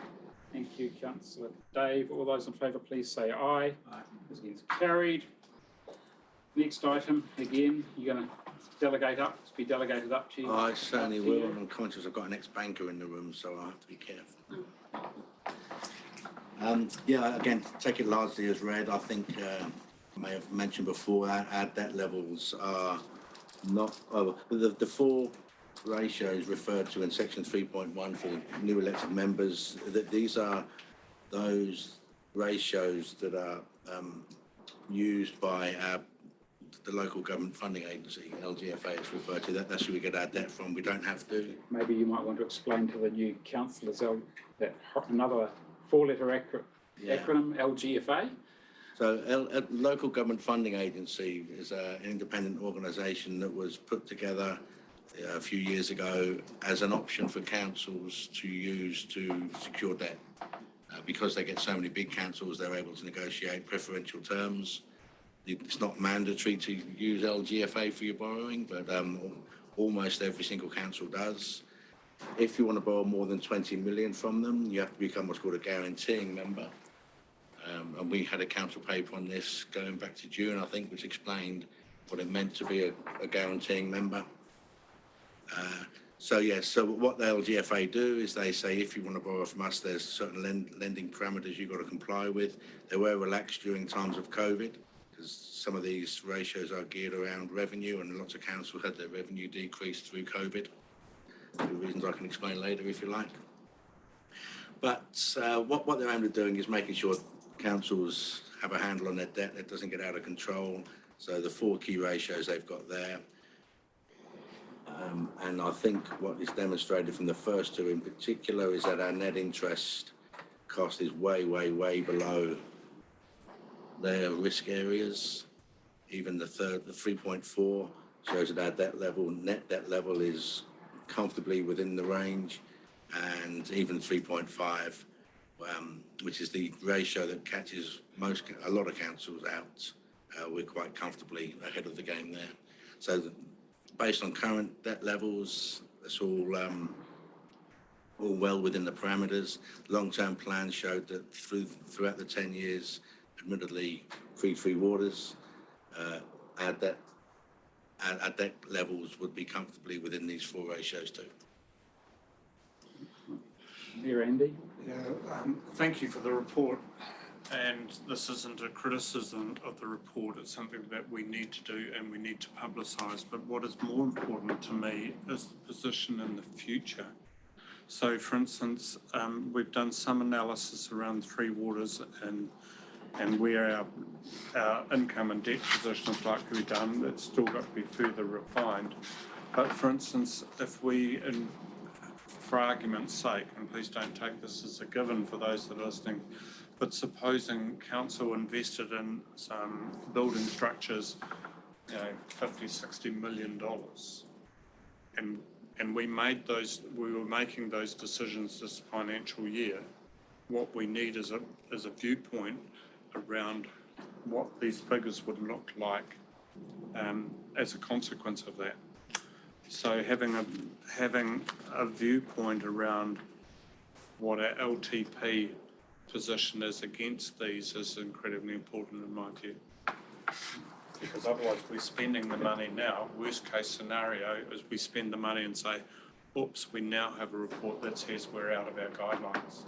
Speaker 2: Thank you, Councillor Dave. All those in favour, please say aye. Aye. This is carried. Next item, again, you're going to delegate up. It's be delegated up to you.
Speaker 4: I certainly will. I'm conscious I've got an ex-banker in the room, so I have to be careful. Yeah, again, take it largely as read. I think I may have mentioned before our debt levels are not the four ratios referred to in section 3.1 for new elected members. That these are those ratios that are used by the local government funding agency, LGFA, it's referred to. That's where we get our debt from. We don't have to.
Speaker 2: Maybe you might want to explain to the new councillors that another four-letter acronym, LGFA.
Speaker 4: So local government funding agency is an independent organisation that was put together a few years ago as an option for councils to use to secure debt. Because they get so many big councils, they're able to negotiate preferential terms. It's not mandatory to use LGFA for your borrowing, but almost every single council does. If you want to borrow more than 20 million from them, you have to become what's called a guaranteeing member. And we had a council paper on this going back to June, I think, which explained what it meant to be a guaranteeing member. So what the LGFA do is they say if you want to borrow from us, there's certain lending parameters you've got to comply with. They were relaxed during times of COVID because some of these ratios are geared around revenue and lots of councils had their revenue decrease through COVID. For reasons I can explain later if you like. But what they're aimed at doing is making sure councils have a handle on their debt, that doesn't get out of control. So the four key ratios they've got there. And I think what is demonstrated from the first two in particular is that our net interest cost is way, way, way below their risk areas. Even the 3.4 shows that our debt level, net debt level is comfortably within the range, and even 3.5, which is the ratio that catches a lot of councils out. We're quite comfortably ahead of the game there. So based on current debt levels, it's all well within the parameters. Long-term plans showed that throughout the 10 years, admittedly free waters, our debt levels would be comfortably within these four ratios too.
Speaker 2: Here, Andy.
Speaker 11: Yeah, thank you for the report.
Speaker 1: and this isn't a criticism of the report, it's something that we need to do and we need to publicise. But what is more important to me is the position in the future. So, for instance, we've done some analysis around Three Waters and where our income and debt position is likely to be done. It's still got to be further refined. But for instance, if we, for argument's sake, and please don't take this as a given for those that are listening, but supposing council invested in some building structures, you know, $50–60 million, and we were making those decisions this financial year, what we need is a viewpoint around what these figures would look like as a consequence of that. So having a viewpoint around what our LTP position is against these is incredibly important in my view. Because otherwise we're spending the money now. Worst case scenario is we spend the money and say, oops, we now have a report that says we're out of our guidelines.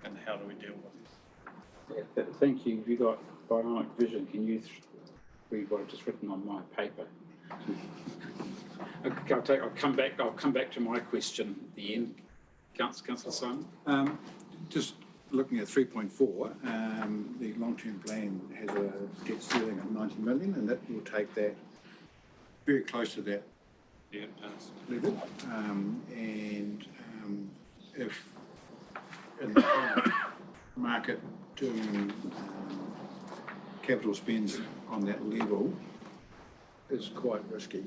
Speaker 1: And how do we deal with it?
Speaker 2: Yeah, thank you. You got bionic vision. Can you read what I've just written on my paper? I'll come back to my question at the end. Councillor Simon?
Speaker 3: Just looking at 3.4, the long-term plan has a debt ceiling of 90 million, and that will take that very close to that level. If in the current market doing capital spends on that level is quite risky,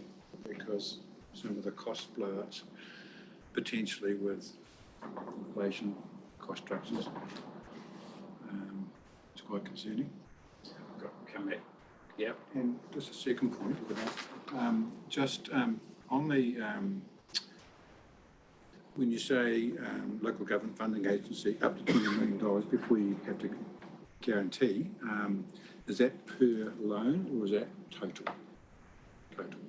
Speaker 3: because some of the cost blowouts potentially with inflation cost structures, it's quite concerning.
Speaker 2: Come back. Yep.
Speaker 3: And just a second point, just on the when you say local government funding agency up to $20 million before you have to guarantee, is that per loan or is that total? Total.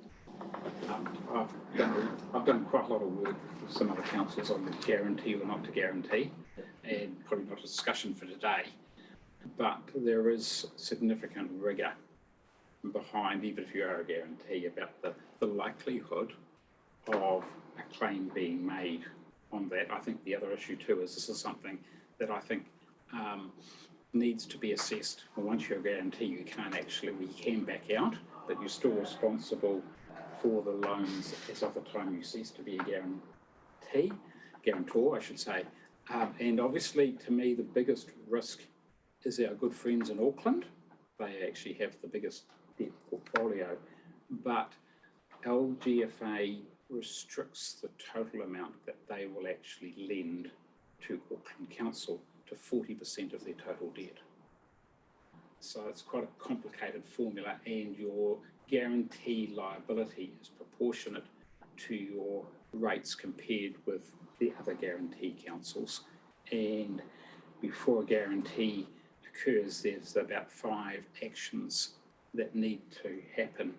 Speaker 2: I've done quite a lot of work with some other councils on the guarantee or not to guarantee, and probably not a discussion for today, but there is significant rigour behind, even if you are a guarantee, about the likelihood of a claim being made on that. I think the other issue too is this is something that I think needs to be assessed. Well, once you're a guarantee, you can back out, but you're still responsible for the loans as of the time you cease to be a guarantor, I should say. And obviously, to me, the biggest risk is our good friends in Auckland. They actually have the biggest debt portfolio, but LGFA restricts the total amount that they will actually lend to Auckland Council to 40% of their total debt. So it's quite a complicated formula, and your guarantee liability is proportionate to your rates compared with the other guarantee councils. And before a guarantee occurs, there's about 5 actions that need to happen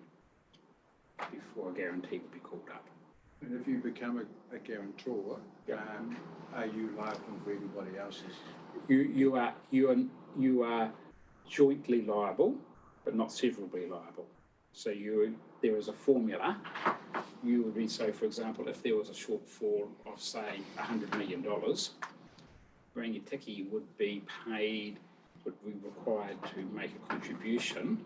Speaker 2: before a guarantee will be called up.
Speaker 3: And if you become a guarantor, are you liable for everybody else's?
Speaker 2: You are jointly liable, but not severally liable. So there is a formula. You would be, so for example, if there was a shortfall of say $100 million, Rangitiki would be required to make a contribution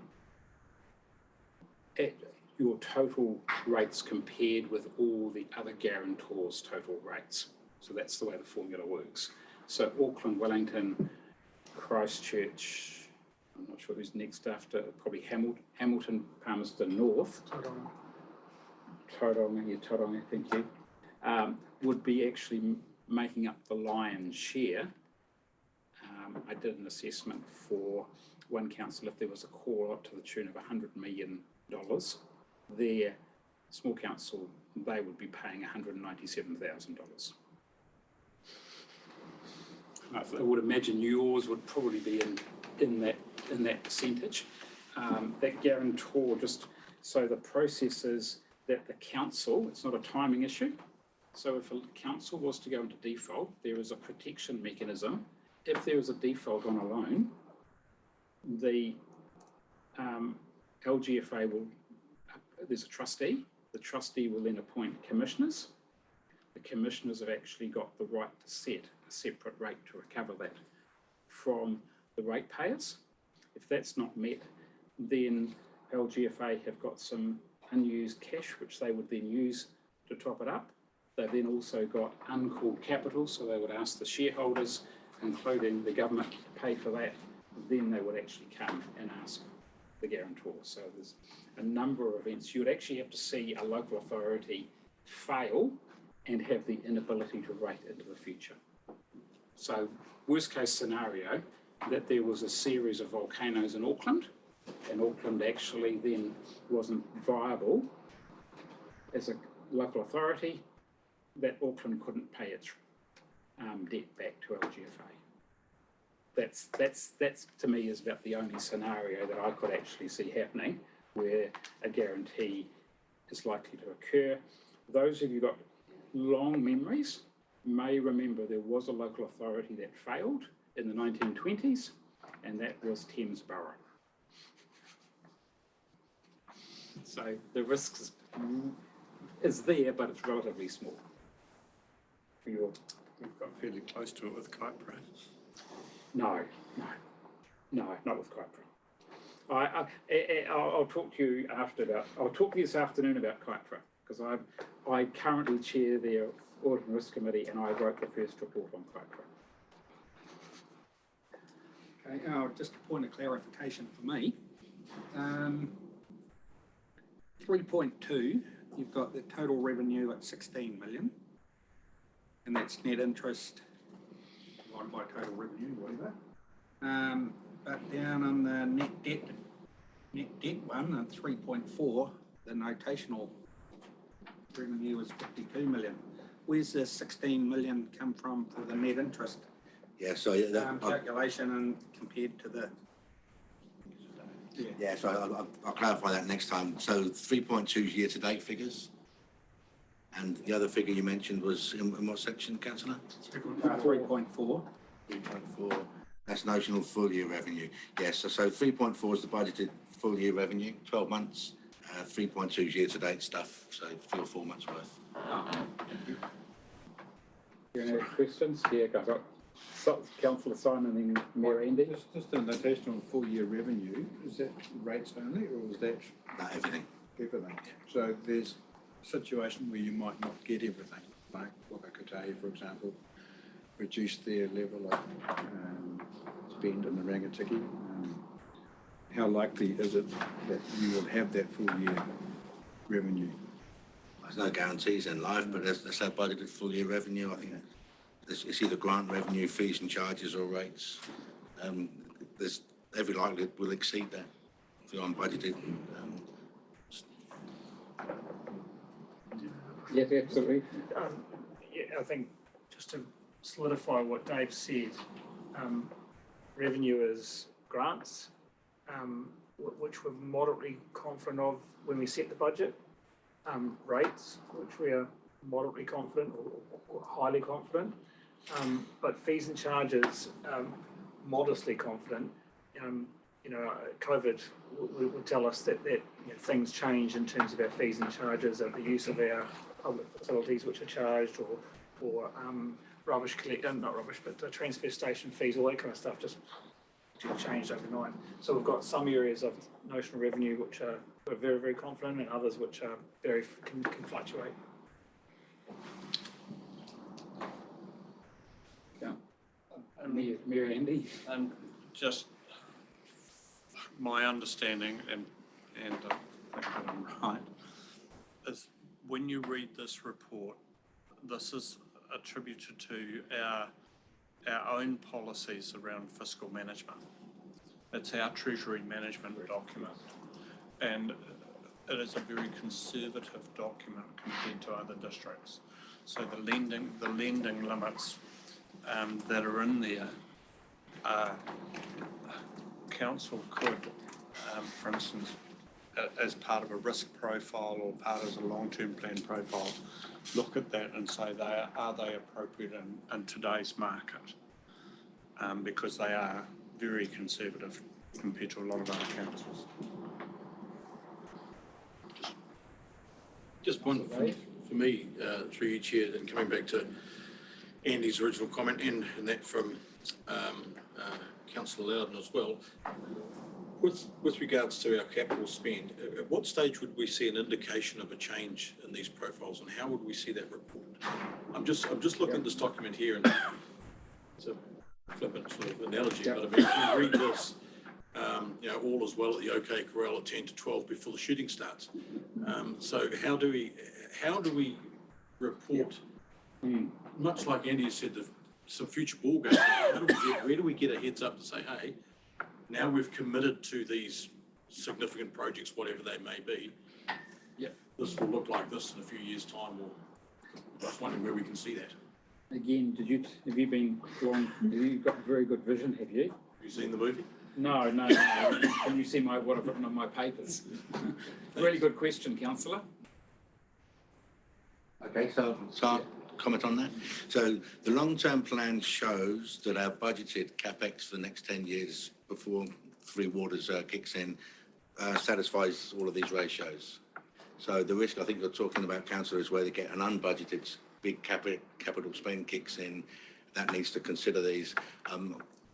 Speaker 2: at your total rates compared with all the other guarantors' total rates. So that's the way the formula works. So Auckland, Wellington, Christchurch, I'm not sure who's next after, probably Hamilton, Palmerston North, Tauranga, thank you, would be actually making up the lion's share. I did an assessment for one council. If there was a call up to the tune of $100 million, their small council, they would be paying $197,000. I would imagine yours would probably be in that percentage. That guarantor, just so the process is that the council, it's not a timing issue. So if a council was to go into default, there is a protection mechanism. If there is a default on a loan, the LGFA will, there's a trustee. The trustee will then appoint commissioners. The commissioners have actually got the right to set a separate rate to recover that from the ratepayers. If that's not met, then LGFA have got some unused cash which they would then use to top it up. They've then also got uncalled capital, so they would ask the shareholders, including the government, to pay for that. Then they would actually come and ask the guarantor. So there's a number of events. You would actually have to see a local authority fail and have the inability to rate into the future. So worst case scenario, that there was a series of volcanoes in Auckland, and Auckland actually then wasn't viable as a local authority, that Auckland couldn't pay its debt back to LGFA. That's to me is about the only scenario that I could actually see happening where a guarantee is likely to occur. Those of you got long memories may remember there was a local authority that failed in the 1920s, and that was Thames Borough. So the risk is there, but it's relatively small.
Speaker 3: We've got fairly close to it with Kypro.
Speaker 2: No, not with Kypro. I'll talk to you I'll talk to you this afternoon about Kypro, because I currently chair their Audit and Risk Committee, and I wrote the first report on Kypro.
Speaker 9: Okay, just a point of clarification for me. 3.2, you've got the total revenue at 16 million, and that's net interest divided by total revenue, whatever. But down on the net debt one at 3.4, the notational revenue is 52 million. Where's the 16 million come from for the net interest calculation and compared to the?
Speaker 4: Yeah, so I'll clarify that next time. So 3.2 year-to-date figures, and the other figure you mentioned was in what section, Councillor?
Speaker 9: 3.4.
Speaker 4: 3.4. That's notional full-year revenue. Yes, so 3.4 is the budgeted full-year revenue, 12 months. 3.2 is year-to-date stuff, so 3 or 4 months worth.
Speaker 2: Any questions? Yeah, go on. Councillor Simon and then Mayor Andy.
Speaker 3: Just the notational full-year revenue, is that rates only, or is that
Speaker 4: No, everything.
Speaker 3: everything? So there's a situation where you might not get everything, like Whakakotahi, for example, reduced their level of spend in the Rangatiki. How likely is it that you will have that full-year revenue?
Speaker 4: There's no guarantees in life, but that's our budgeted full-year revenue. I think it's either grant revenue, fees and charges, or rates. There's every likelihood we'll exceed that if you're unbudgeted.
Speaker 2: Yes, absolutely.
Speaker 8: I think just to solidify what Dave said, revenue is grants, which we're moderately confident of when we set the budget, rates, which we are moderately confident or highly confident, but fees and charges, modestly confident. COVID would tell us that things change in terms of our fees and charges, of the use of our public facilities which are charged, or rubbish not rubbish, but transfer station fees, all that kind of stuff just changed overnight. So we've got some areas of notional revenue which we're very, very confident, and others which are can fluctuate.
Speaker 2: Mayor Andy.
Speaker 1: Just my understanding, and I think that I'm right, is when you read this report, this is attributed to our own policies around fiscal management. It's our treasury management document, and it is a very conservative document compared to other districts. So the lending limits that are in there, council could, for instance, as part of a risk profile or part of a long-term plan profile, look at that and say, are they appropriate in today's market? Because they are very conservative compared to a lot of other councils.
Speaker 5: Just one for me, through you, Chair, and coming back to Andy's original comment and that from Councillor Loudon as well. With regards to our capital spend, at what stage would we see an indication of a change in these profiles, and how would we see that reported? I'm just looking at this document here, and it's a flippant sort of analogy, but I mean, if you read this, all is well at the OK Corral at 10 to 12 before the shooting starts. So how do we report? Much like Andy said, some future ball games. Where do we get a heads up to say, hey, now we've committed to these significant projects, whatever they may be.
Speaker 2: Yep.
Speaker 5: This will look like this in a few years' time, or just wondering where we can see that.
Speaker 2: Again, have you got very good vision, have you?
Speaker 5: Have you seen the movie?
Speaker 2: No. Can you see what I've written on my papers? Really good question, Councillor.
Speaker 4: Okay, so I'll comment on that. So the long-term plan shows that our budgeted capex for the next 10 years before Three Waters kicks in satisfies all of these ratios. So the risk I think you're talking about, Councillor, is where they get an unbudgeted big capital spend kicks in. That needs to consider these.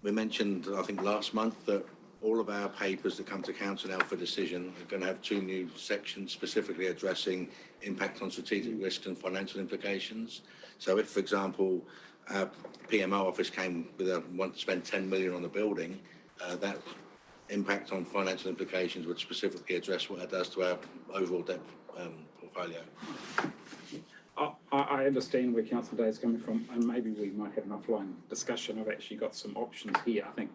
Speaker 4: We mentioned, I think last month, that all of our papers that come to council now for decision are going to have 2 new sections specifically addressing impact on strategic risks and financial implications. So if, for example, our PMO office came with a want to spend 10 million on the building, that impact on financial implications would specifically address what it does to our overall debt portfolio.
Speaker 2: I understand where Councillor Day is coming from, and maybe we might have an offline discussion. I've actually got some options here. I think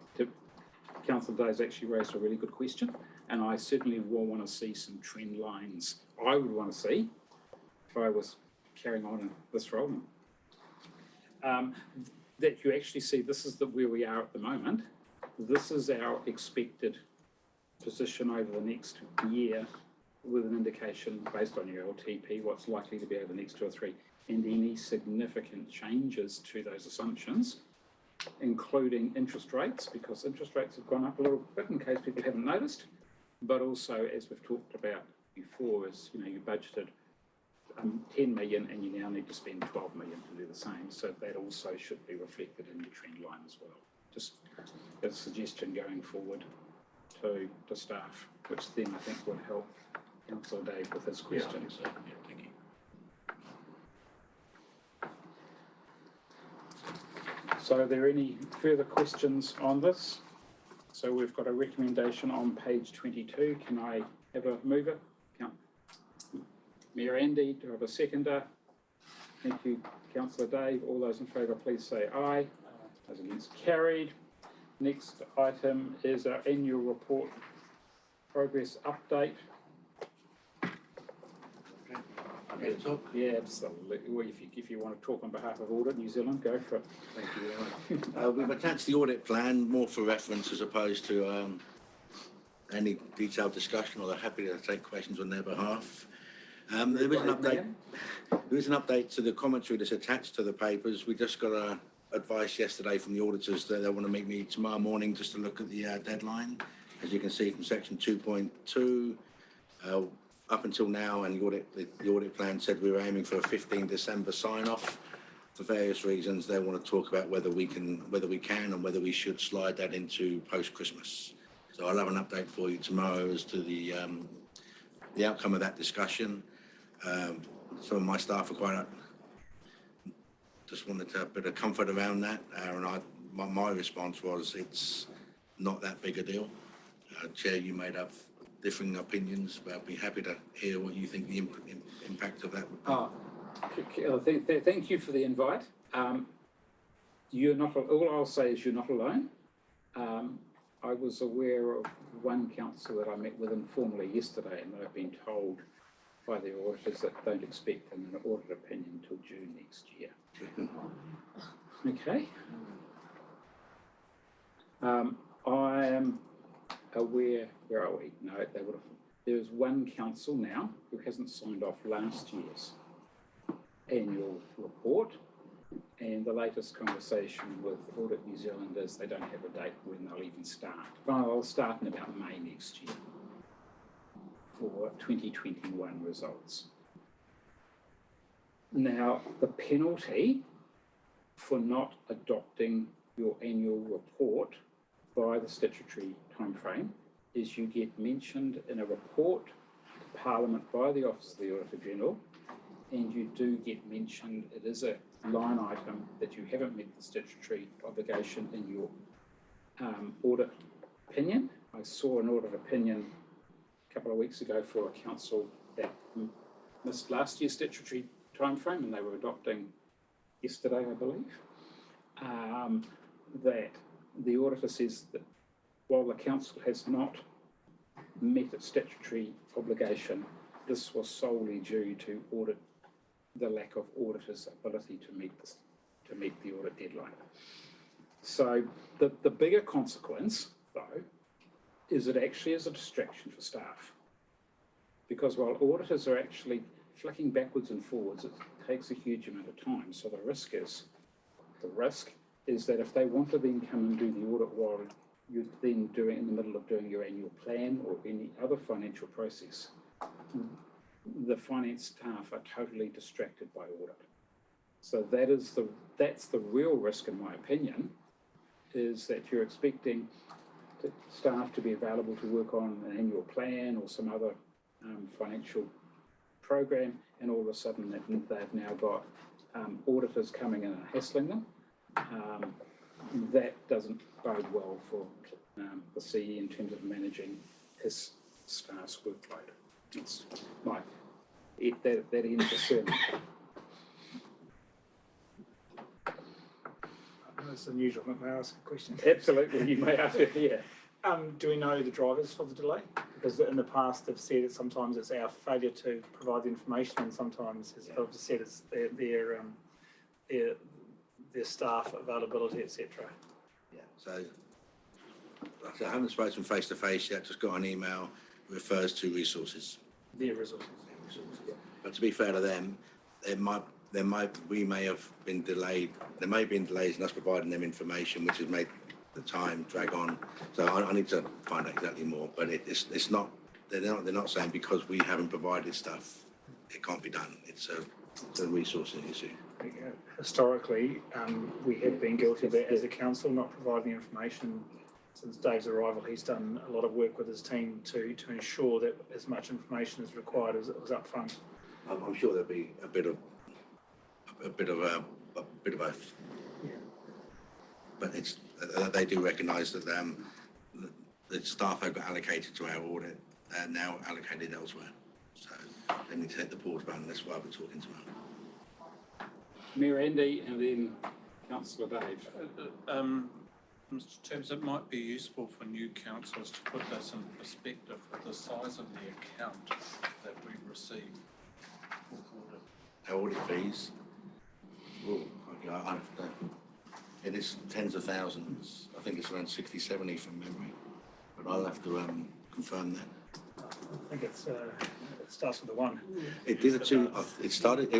Speaker 2: Councillor Day has actually raised a really good question, and I certainly will want to see some trend lines. I would want to see, if I was carrying on in this role, that you actually see this is where we are at the moment. This is our expected position over the next year, with an indication based on your LTP, what's likely to be over the next 2 or 3, and any significant changes to those assumptions, including interest rates, because interest rates have gone up a little bit in case people haven't noticed, but also, as we've talked about before, is you budgeted 10 million and you now need to spend 12 million to do the same, so that also should be reflected in your trend line as well. Just a suggestion going forward to staff, which then I think would help Councillor Dave with his question.
Speaker 5: Yeah, thank you.
Speaker 2: So are there any further questions on this? So we've got a recommendation on page 22. Can I have a mover? Mayor Andy, do I have a seconder? Thank you, Councillor Dave. All those in favour, please say aye. Those against, carried. Next item is our annual report progress update. Yeah, absolutely. Well, if you want to talk on behalf of Audit New Zealand, go for it.
Speaker 3: Thank you very much.
Speaker 4: We've attached the audit plan more for reference as opposed to any detailed discussion, although happy to take questions on their behalf. There is an update. There is an update to the commentary that's attached to the papers. We just got advice yesterday from the auditors that they want to meet me tomorrow morning just to look at the deadline. As you can see from section 2.2, up until now, and the audit plan said we were aiming for a 15 December sign-off. For various reasons, they want to talk about whether we can and whether we should slide that into post-Christmas. So I'll have an update for you tomorrow as to the outcome of that discussion. Some of my staff are quite just wanted a bit of comfort around that, and my response was it's not that big a deal. Chair, you may have differing opinions, but I'd be happy to hear what you think the impact of that would be.
Speaker 2: Thank you for the invite. You're not. All I'll say is you're not alone. I was aware of one council that I met with informally yesterday, and they've been told by the auditors that don't expect an audit opinion until June next year. Okay. I am aware. Where are we? No, they would have. There's one council now who hasn't signed off last year's annual report, And the latest conversation with Audit New Zealand is they don't have a date when they'll even start. Well, they'll start in about May next year for 2021 results. Now, the penalty for not adopting your annual report by the statutory timeframe is you get mentioned in a report to Parliament by the Office of the Auditor General, and you do get mentioned, it is a line item that you haven't met the statutory obligation in your audit opinion. I saw an audit opinion a couple of weeks ago for a council that missed last year's statutory timeframe, and they were adopting yesterday, I believe, that the auditor says that while the council has not met its statutory obligation, this was solely due to the lack of auditors' ability to meet the audit deadline. So the bigger consequence, though, is it actually is a distraction for staff. Because while auditors are actually flicking backwards and forwards, it takes a huge amount of time. So the risk is that if they want to then come and do the audit while you're then in the middle of doing your annual plan or any other financial process, the finance staff are totally distracted by audit. So that's the real risk, in my opinion, is that you're expecting staff to be available to work on an annual plan or some other financial program, and all of a sudden they've now got auditors coming in and hassling them. That doesn't bode well for the CE in terms of managing his staff's workload. It's that ends the sermon.
Speaker 8: That's unusual. May I ask a question?
Speaker 2: Absolutely, you may ask it here.
Speaker 8: Do we know the drivers for the delay? Because in the past they've said that sometimes it's our failure to provide the information, and sometimes, as Philip just said, it's their staff availability, etc.
Speaker 4: Yeah, so like I said, I haven't spoken face to face yet, just got an email, refers to resources.
Speaker 8: Their resources.
Speaker 4: Yeah. But to be fair to them, we may have been delayed. There may have been delays in us providing them information, which has made the time drag on. So I need to find out exactly more. But it's not. They're not saying because we haven't provided stuff, it can't be done. It's a resourcing issue.
Speaker 8: Historically, we have been guilty of that as a council, not providing information. Since Dave's arrival, he's done a lot of work with his team to ensure that as much information as required as it was up front.
Speaker 4: I'm sure there'll be a bit of both.
Speaker 8: Yeah.
Speaker 4: But they do recognise that the staff have got allocated to our audit are now allocated elsewhere. So they need to hit the pause button. That's why we're talking to them.
Speaker 2: Mayor Andy and then Councillor Dave.
Speaker 1: Mr. Tibbs, it might be useful for new councillors to put this in perspective with the size of the account that we receive for audit.
Speaker 4: Our audit fees, it is tens of thousands. I think it's around 60, 70 from memory, but I'll have to confirm that.
Speaker 8: I think it starts with a 1.
Speaker 4: It did it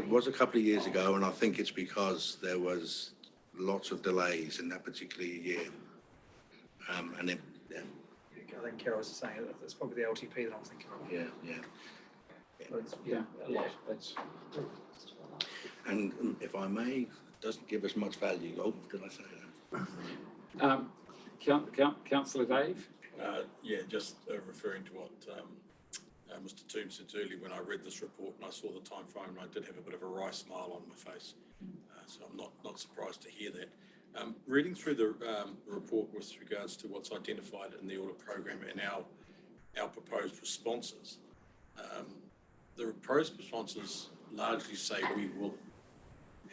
Speaker 4: was a couple of years ago, and I think it's because there was lots of delays in that particular year. And then, yeah.
Speaker 8: I think Carol was saying it's probably the LTP that I'm thinking of.
Speaker 2: Yeah, a lot.
Speaker 4: And if I may, doesn't give us much value. Oh, did I say that?
Speaker 2: Councillor Dave?
Speaker 5: Just referring to what Mr. Toom said earlier, when I read this report and I saw the time frame, I did have a bit of a wry smile on my face. So I'm not surprised to hear that. Reading through the report with regards to what's identified in the audit program and our proposed responses, the proposed responses largely say we will.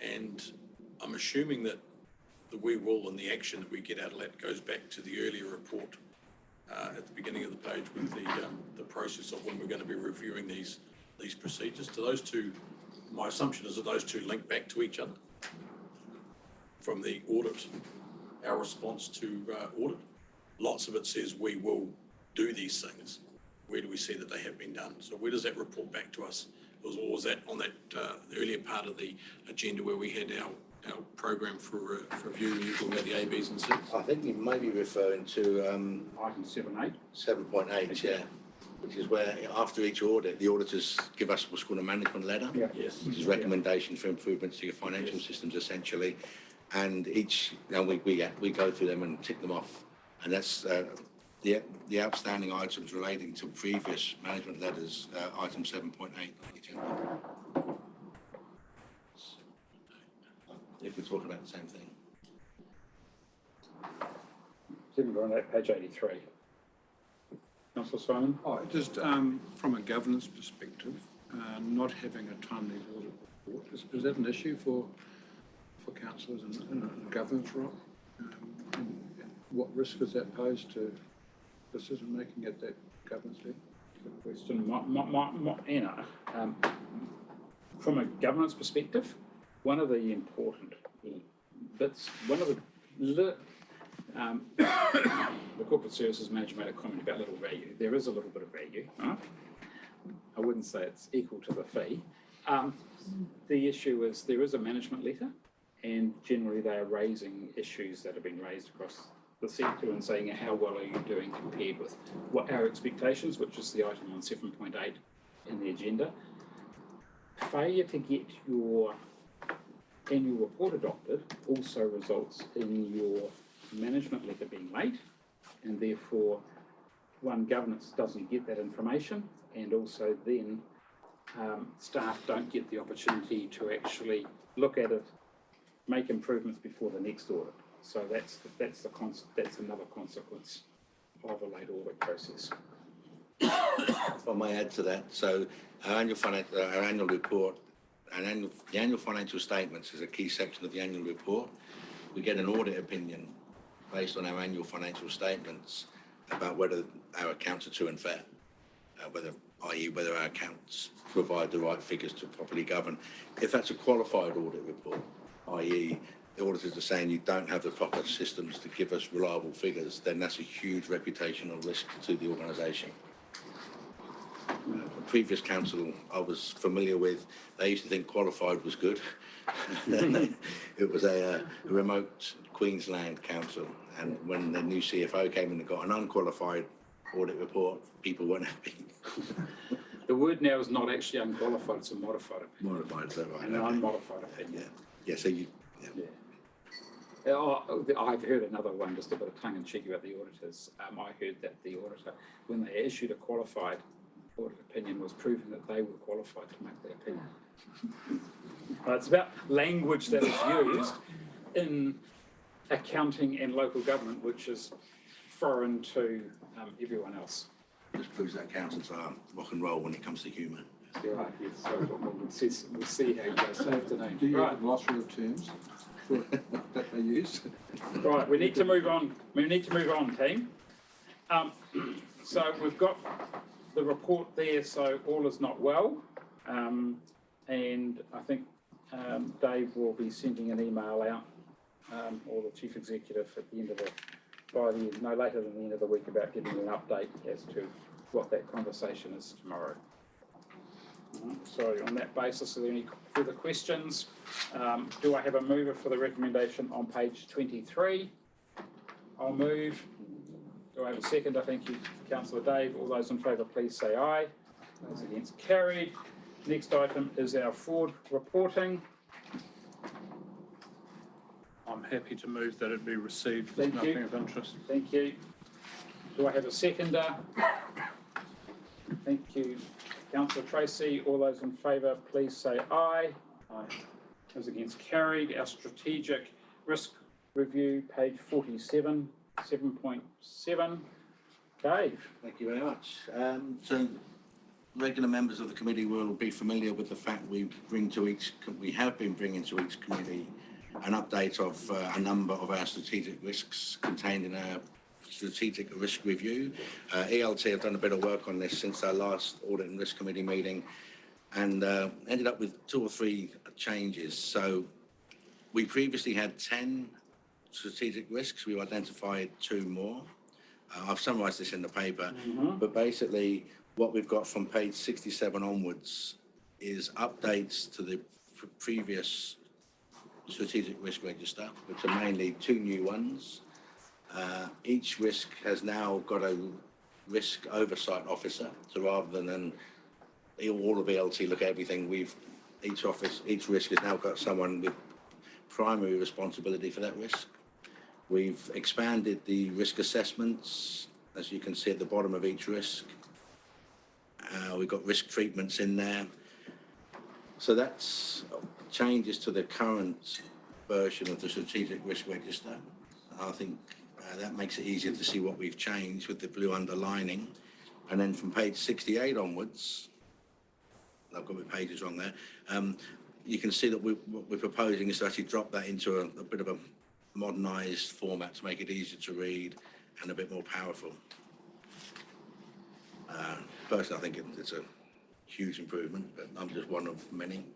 Speaker 5: And I'm assuming that the we will and the action that we get out of that goes back to the earlier report at the beginning of the page with the process of when we're going to be reviewing these procedures. Do those two, my assumption is that those two link back to each other from the audit, our response to audit. Lots of it says we will do these things. Where do we see that they have been done? So where does that report back to us? Or was that on that the earlier part of the agenda where we had our program for review, you're talking about the A, Bs and Cs?
Speaker 4: I think you may be referring to
Speaker 2: Item 7.8.
Speaker 4: 7.8, yeah, which is where after each audit, the auditors give us what's called a management letter,
Speaker 2: Yeah.
Speaker 5: Yes.
Speaker 4: which is recommendations for improvements to your financial systems essentially. And we go through them and tick them off. And that's the outstanding items relating to previous management letters, item 7.8 on the agenda. If we're talking about the same thing.
Speaker 2: On that page 83. Councillor Simon?
Speaker 3: Oh, just from a governance perspective, not having a timely audit report, is that an issue for councillors in a governance role? And what risk does that pose to decision making at that governance level?
Speaker 2: Good question. From a governance perspective, one of the important bits, the corporate services manager made a comment about little value. There is a little bit of value, right? I wouldn't say it's equal to the fee. The issue is there is a management letter, and generally they are raising issues that have been raised across the sector and saying how well are you doing compared with what our expectations, which is the item on 7.8 in the agenda. Failure to get your annual report adopted also results in your management letter being late, and therefore governance doesn't get that information, and also then staff don't get the opportunity to actually look at it, make improvements before the next audit. So that's another consequence of a late audit process.
Speaker 4: If I may add to that, so our annual report, the annual financial statements is a key section of the annual report. We get an audit opinion based on our annual financial statements about whether our accounts are true and fair, i.e. whether our accounts provide the right figures to properly govern. If that's a qualified audit report, i.e. the auditors are saying you don't have the proper systems to give us reliable figures, then that's a huge reputational risk to the organisation. The previous council I was familiar with, they used to think qualified was good. It was a remote Queensland council, and when the new CFO came in and got an unqualified audit report, people weren't happy.
Speaker 2: The word now is not actually unqualified, it's a modified opinion.
Speaker 4: Modified, is that right?
Speaker 2: An unmodified opinion.
Speaker 4: Yeah, so you...
Speaker 2: I've heard another one, just a bit of tongue in cheek about the auditors. I heard that the auditor, when they issued a qualified audit opinion, was proving that they were qualified to make that opinion. It's about language that is used in accounting and local government, which is foreign to everyone else.
Speaker 4: Just proves that accountants are rock and roll when it comes to humour.
Speaker 2: Right, yes. So we'll see how you go this afternoon.
Speaker 3: Do you have a glossary of terms that they use?
Speaker 2: Right, we need to move on. We need to move on, team. So we've got the report there, so all is not well. And I think Dave will be sending an email out, or the Chief Executive at the end of no later than the end of the week, about giving an update as to what that conversation is tomorrow. So on that basis, are there any further questions? Do I have a mover for the recommendation on page 23? I'll move. Do I have a second? Thank you, Councillor Dave. All those in favour, please say aye. Those against, carried. Next item is our fraud reporting.
Speaker 1: I'm happy to move that it be received with nothing of interest.
Speaker 2: Thank you. Do I have a seconder? Thank you, Councillor Tracy. All those in favour, please say aye. Aye. Those against, carried. Our strategic risk review, page 47, 7.7. Dave.
Speaker 4: Thank you very much. So regular members of the committee will be familiar with the fact we have been bringing to each committee an update of a number of our strategic risks contained in our strategic risk review. ELT have done a bit of work on this since our last audit and risk committee meeting, and ended up with 2 or 3 changes. So we previously had 10 strategic risks. We've identified 2 more. I've summarised this in the paper, but basically what we've got from page 67 onwards is updates to the previous strategic risk register, which are mainly 2 new ones. Each risk has now got a risk oversight officer, so rather than all of VLT look at everything, each risk has now got someone with primary responsibility for that risk. We've expanded the risk assessments, as you can see at the bottom of each risk. We've got risk treatments in there. So that's changes to the current version of the strategic risk register. I think that makes it easier to see what we've changed with the blue underlining. And then from page 68 onwards, I've got my pages wrong there, you can see that what we're proposing is to actually drop that into a bit of a modernised format to make it easier to read and a bit more powerful. Personally, I think it's a huge improvement, but I'm just one of many.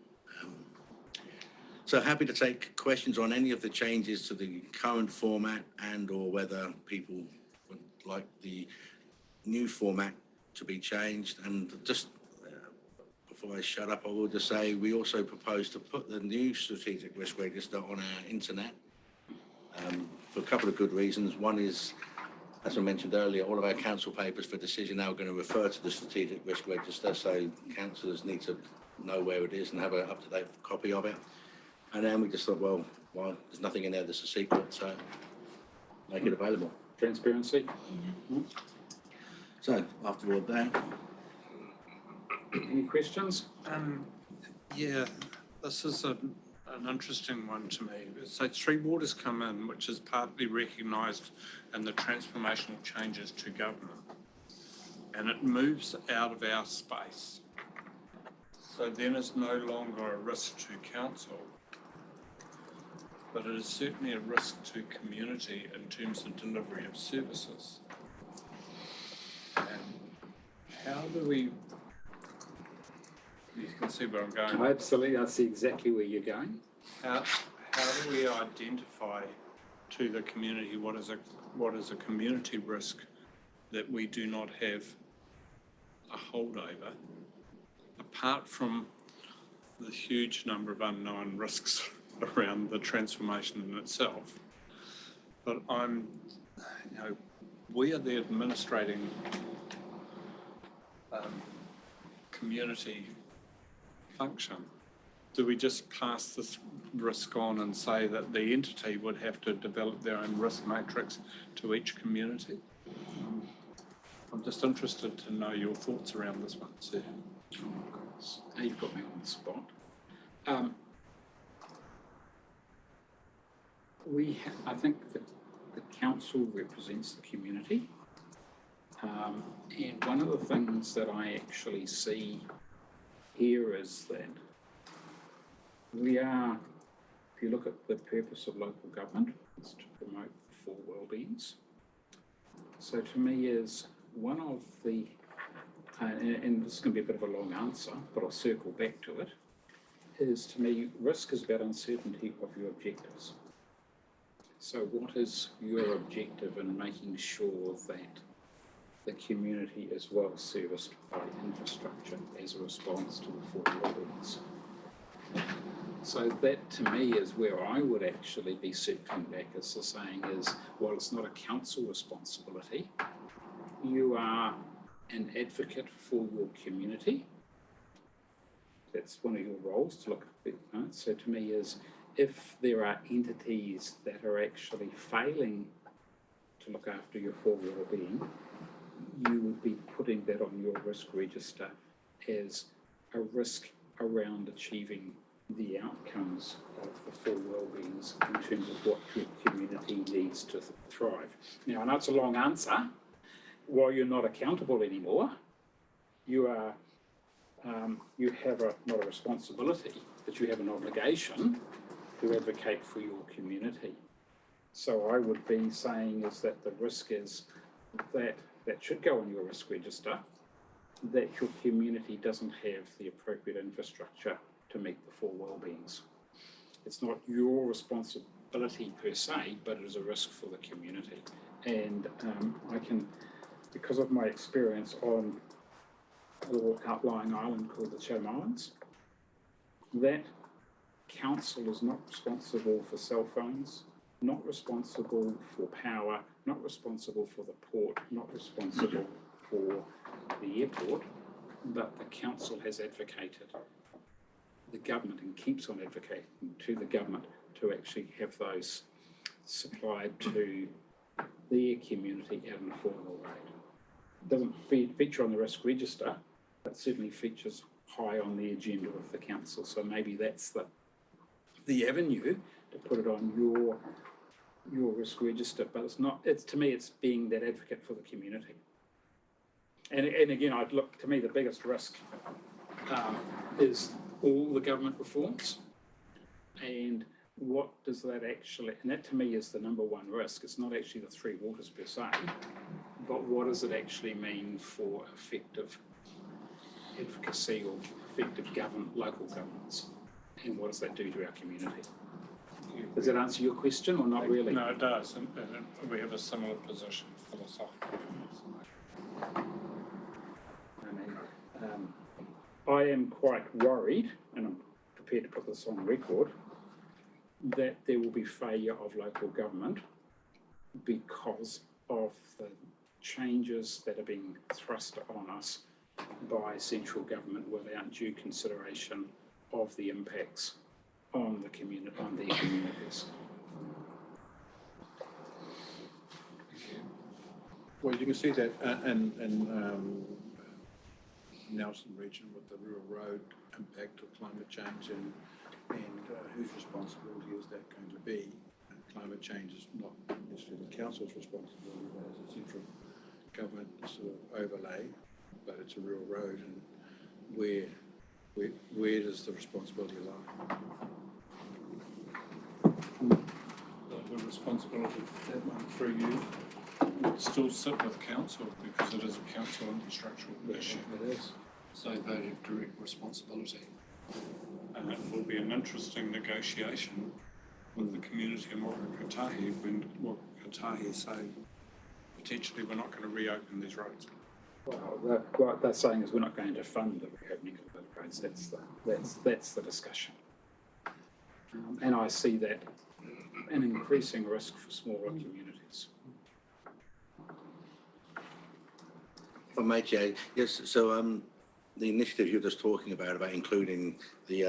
Speaker 4: So happy to take questions on any of the changes to the current format and or whether people would like the new format to be changed. And just before I shut up, I will just say we also propose to put the new strategic risk register on our internet for a couple of good reasons. One is, as I mentioned earlier, all of our council papers for decision now are going to refer to the strategic risk register, so councillors need to know where it is and have an up-to-date copy of it. And then we just thought, well, there's nothing in there that's a secret, so make it available.
Speaker 2: Transparency.
Speaker 4: So, after all that.
Speaker 2: Any questions?
Speaker 1: Yeah, this is an interesting one to me. So Three Waters come in, which is partly recognised in the transformational changes to government, and it moves out of our space. So then it's no longer a risk to council, but it is certainly a risk to community in terms of delivery of services. And how do we, you can see where I'm going.
Speaker 2: Absolutely, I see exactly where you're going.
Speaker 1: How do we identify to the community what is a community risk that we do not have a holdover, apart from the huge number of unknown risks around the transformation in itself? But we are the administrating community function. Do we just pass this risk on and say that the entity would have to develop their own risk matrix to each community? I'm just interested to know your thoughts around this one, sir.
Speaker 2: Oh, goodness. Now you've got me on the spot. I think that the council represents the community. And one of the things that I actually see here is that we are, if you look at the purpose of local government, it's to promote four well-beings. So to me is one of the, and this is going to be a bit of a long answer, but I'll circle back to it, is to me risk is about uncertainty of your objectives. So what is your objective in making sure that the community is well serviced by infrastructure as a response to the four well-beings? So that to me is where I would actually be circling back, as the saying is, while it's not a council responsibility, you are an advocate for your community. That's one of your roles to look at. So to me is, if there are entities that are actually failing to look after your four well-being, you would be putting that on your risk register as a risk around achieving the outcomes of the four well-beings in terms of what your community needs to thrive. Now, I know it's a long answer. While you're not accountable anymore, you are, you have not a responsibility, but you have an obligation to advocate for your community. So I would be saying is that the risk is that should go on your risk register, that your community doesn't have the appropriate infrastructure to meet the four well-beings. It's not your responsibility per se, but it is a risk for the community. And I can, because of my experience on a little outlying island called the Chatham Islands, that council is not responsible for cell phones, not responsible for power, not responsible for the port, not responsible for the airport, but the council has advocated the government and keeps on advocating to the government to actually have those supplied to their community at an affordable rate. It doesn't feature on the risk register, but certainly features high on the agenda of the council. So maybe that's the avenue to put it on your risk register, but it's not. It's, to me, it's being that advocate for the community. And again, I'd look, to me, the biggest risk is all the government reforms, and what does that actually, and that to me is the number one risk. It's not actually the three waters per se, but what does it actually mean for effective advocacy or effective local governments, and what does that do to our community? Does that answer your question or not really?
Speaker 1: No, it does, and we have a similar position philosophically.
Speaker 2: I am quite worried, and I'm prepared to put this on record, that there will be failure of local government because of the changes that are being thrust on us by central government without due consideration of the impacts on the community, on their communities.
Speaker 3: Well, you can see that in Nelson region with the rural road impact of climate change and whose responsibility is that going to be? And climate change is not necessarily the council's responsibility, but as a central government sort of overlay, but it's a rural road, and where does the responsibility lie?
Speaker 1: The responsibility for that one through you would still sit with council because it is a council infrastructural issue.
Speaker 3: It is.
Speaker 11: So voted direct responsibility.
Speaker 1: And it will be an interesting negotiation with the community in Kotahi when Kotahi say potentially we're not going to reopen these roads.
Speaker 2: Well, what they're saying is we're not going to fund the reopening of the roads. That's the discussion, and I see that an increasing risk for smaller communities.
Speaker 4: If I may, Jay, yes, so the initiative you're just talking about including the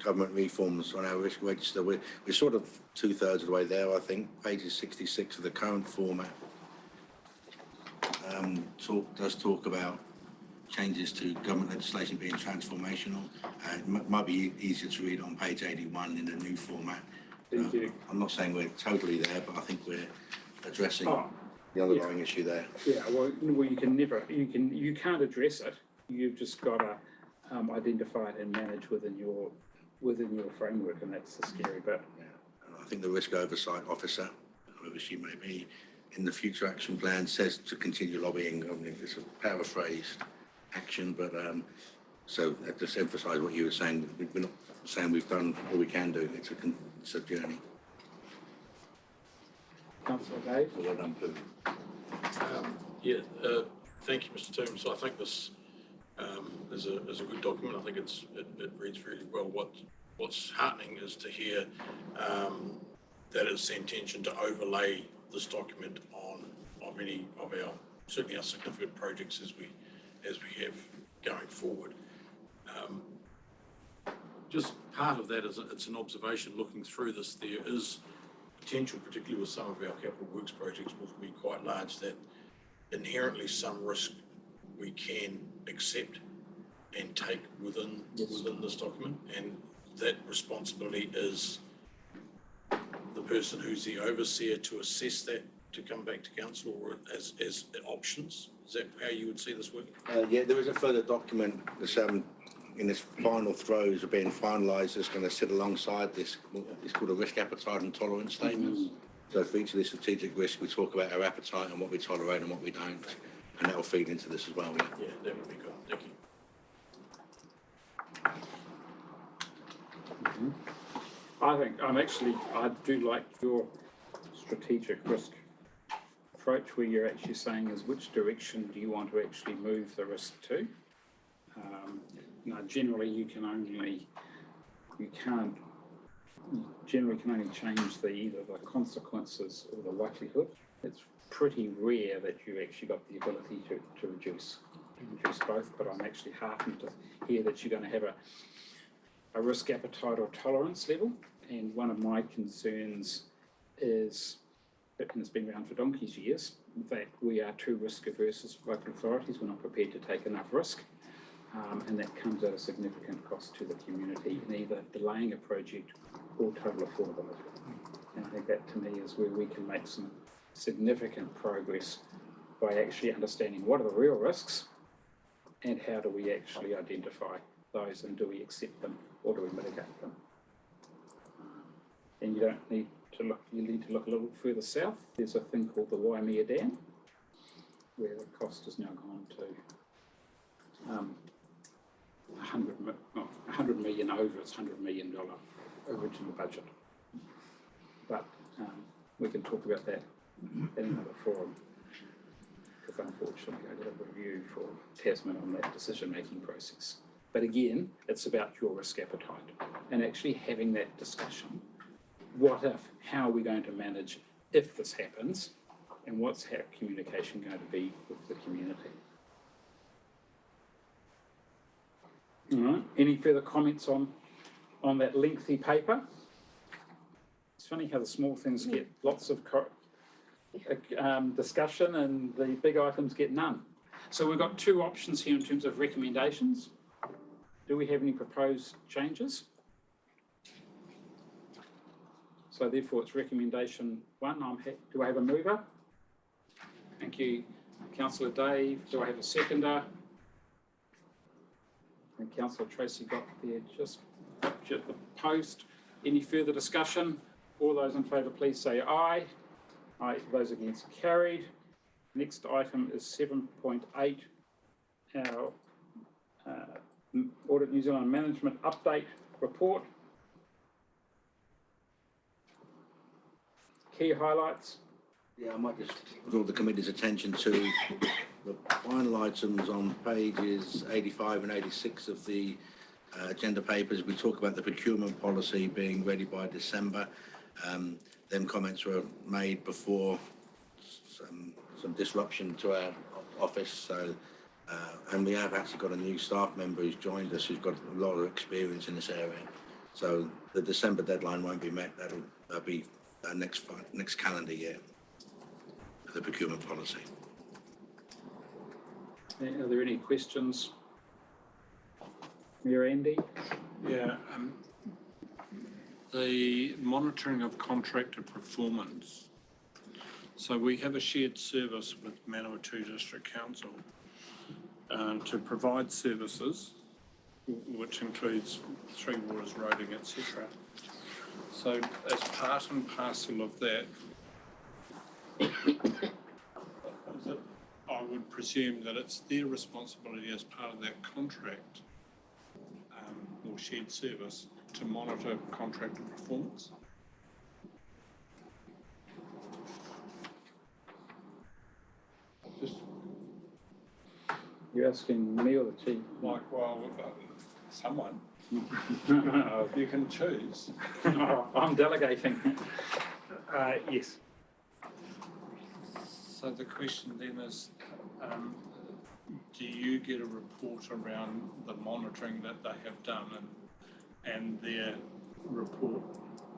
Speaker 4: government reforms on our risk register, we're sort of 2/3 of the way there, I think. Pages 66 of the current format does talk about changes to government legislation being transformational. It might be easier to read on page 81 in the new format.
Speaker 2: Thank you.
Speaker 4: I'm not saying we're totally there, but I think we're addressing the underlying issue there.
Speaker 2: Yeah, well, you can't address it. You've just got to identify it and manage within your framework, and that's the scary bit.
Speaker 4: Yeah. And I think the risk oversight officer, whoever she may be, in the future action plan says to continue lobbying. I mean, it's a paraphrased action, but so I just emphasise what you were saying. We're not saying we've done all we can do. It's a journey.
Speaker 2: Councillor Dave?
Speaker 4: Well done, Pooh.
Speaker 5: Thank you, Mr. Toombs. So I think this is a good document. I think it reads really well. What's heartening is to hear that it's the intention to overlay this document on any of our, certainly our significant projects as we have going forward. Just part of that is it's an observation looking through this. There is potential, particularly with some of our capital works projects, which will be quite large, that inherently some risk we can accept and take within this document, and that responsibility is the person who's the overseer to assess that, to come back to council, or as options. Is that how you would see this working?
Speaker 4: Yeah, there is a further document that's in its final throes of being finalised that's going to sit alongside this. It's called a risk appetite and tolerance statement. So for each of the strategic risks, we talk about our appetite and what we tolerate and what we don't, and that will feed into this as well.
Speaker 5: Yeah, that would be good. Thank you.
Speaker 2: I do like your strategic risk approach, where you're actually saying is which direction do you want to actually move the risk to. Generally you can't you generally can only change either the consequences or the likelihood. It's pretty rare that you actually got the ability to reduce both, but I'm actually heartened to hear that you're going to have a risk appetite or tolerance level. And one of my concerns is, and it's been around for donkey's years, that we are too risk averse as local authorities. We're not prepared to take enough risk. And that comes at a significant cost to the community in either delaying a project or total affordability. And I think that to me is where we can make some significant progress by actually understanding what are the real risks and how do we actually identify those, and do we accept them or do we mitigate them. And you don't need to look, you need to look a little further south. There's a thing called the Waimea Dam, where the cost has now gone to 100 million over its $100 million original budget. But we can talk about that in another forum, because unfortunately I did a review for Tasman on that decision-making process. But again, it's about your risk appetite and actually having that discussion. What if? How are we going to manage if this happens? And what's our communication going to be with the community? All right. Any further comments on that lengthy paper? It's funny how the small things get lots of discussion and the big items get none. So we've got two options here in terms of recommendations. Do we have any proposed changes? So therefore it's recommendation 1. Do I have a mover? Thank you, Councillor Dave. Do I have a seconder? And Councillor Tracy got there just at the post. Any further discussion? All those in favour, please say aye. Aye. Those against, carried. Next item is 7.8, our Audit New Zealand Management Update Report. Key highlights.
Speaker 4: Yeah, I might just draw the committee's attention to the final items on pages 85 and 86 of the agenda papers. We talk about the procurement policy being ready by December. Them comments were made before some disruption to our office. So, and we have actually got a new staff member who's joined us who's got a lot of experience in this area. So the December deadline won't be met. That'll be next calendar year. The procurement policy.
Speaker 2: Are there any questions? Mayor Andy?
Speaker 1: Yeah, the monitoring of contractor performance. So we have a shared service with Manawatu District Council to provide services, which includes Three Waters roading, etc. So as part and parcel of that, I would presume that it's their responsibility as part of that contract or shared service to monitor contractor performance.
Speaker 2: You're asking me or the chief?
Speaker 1: Like, well, someone. You can choose.
Speaker 2: I'm delegating. Yes.
Speaker 1: So the question then is, do you get a report around the monitoring that they have done and their report?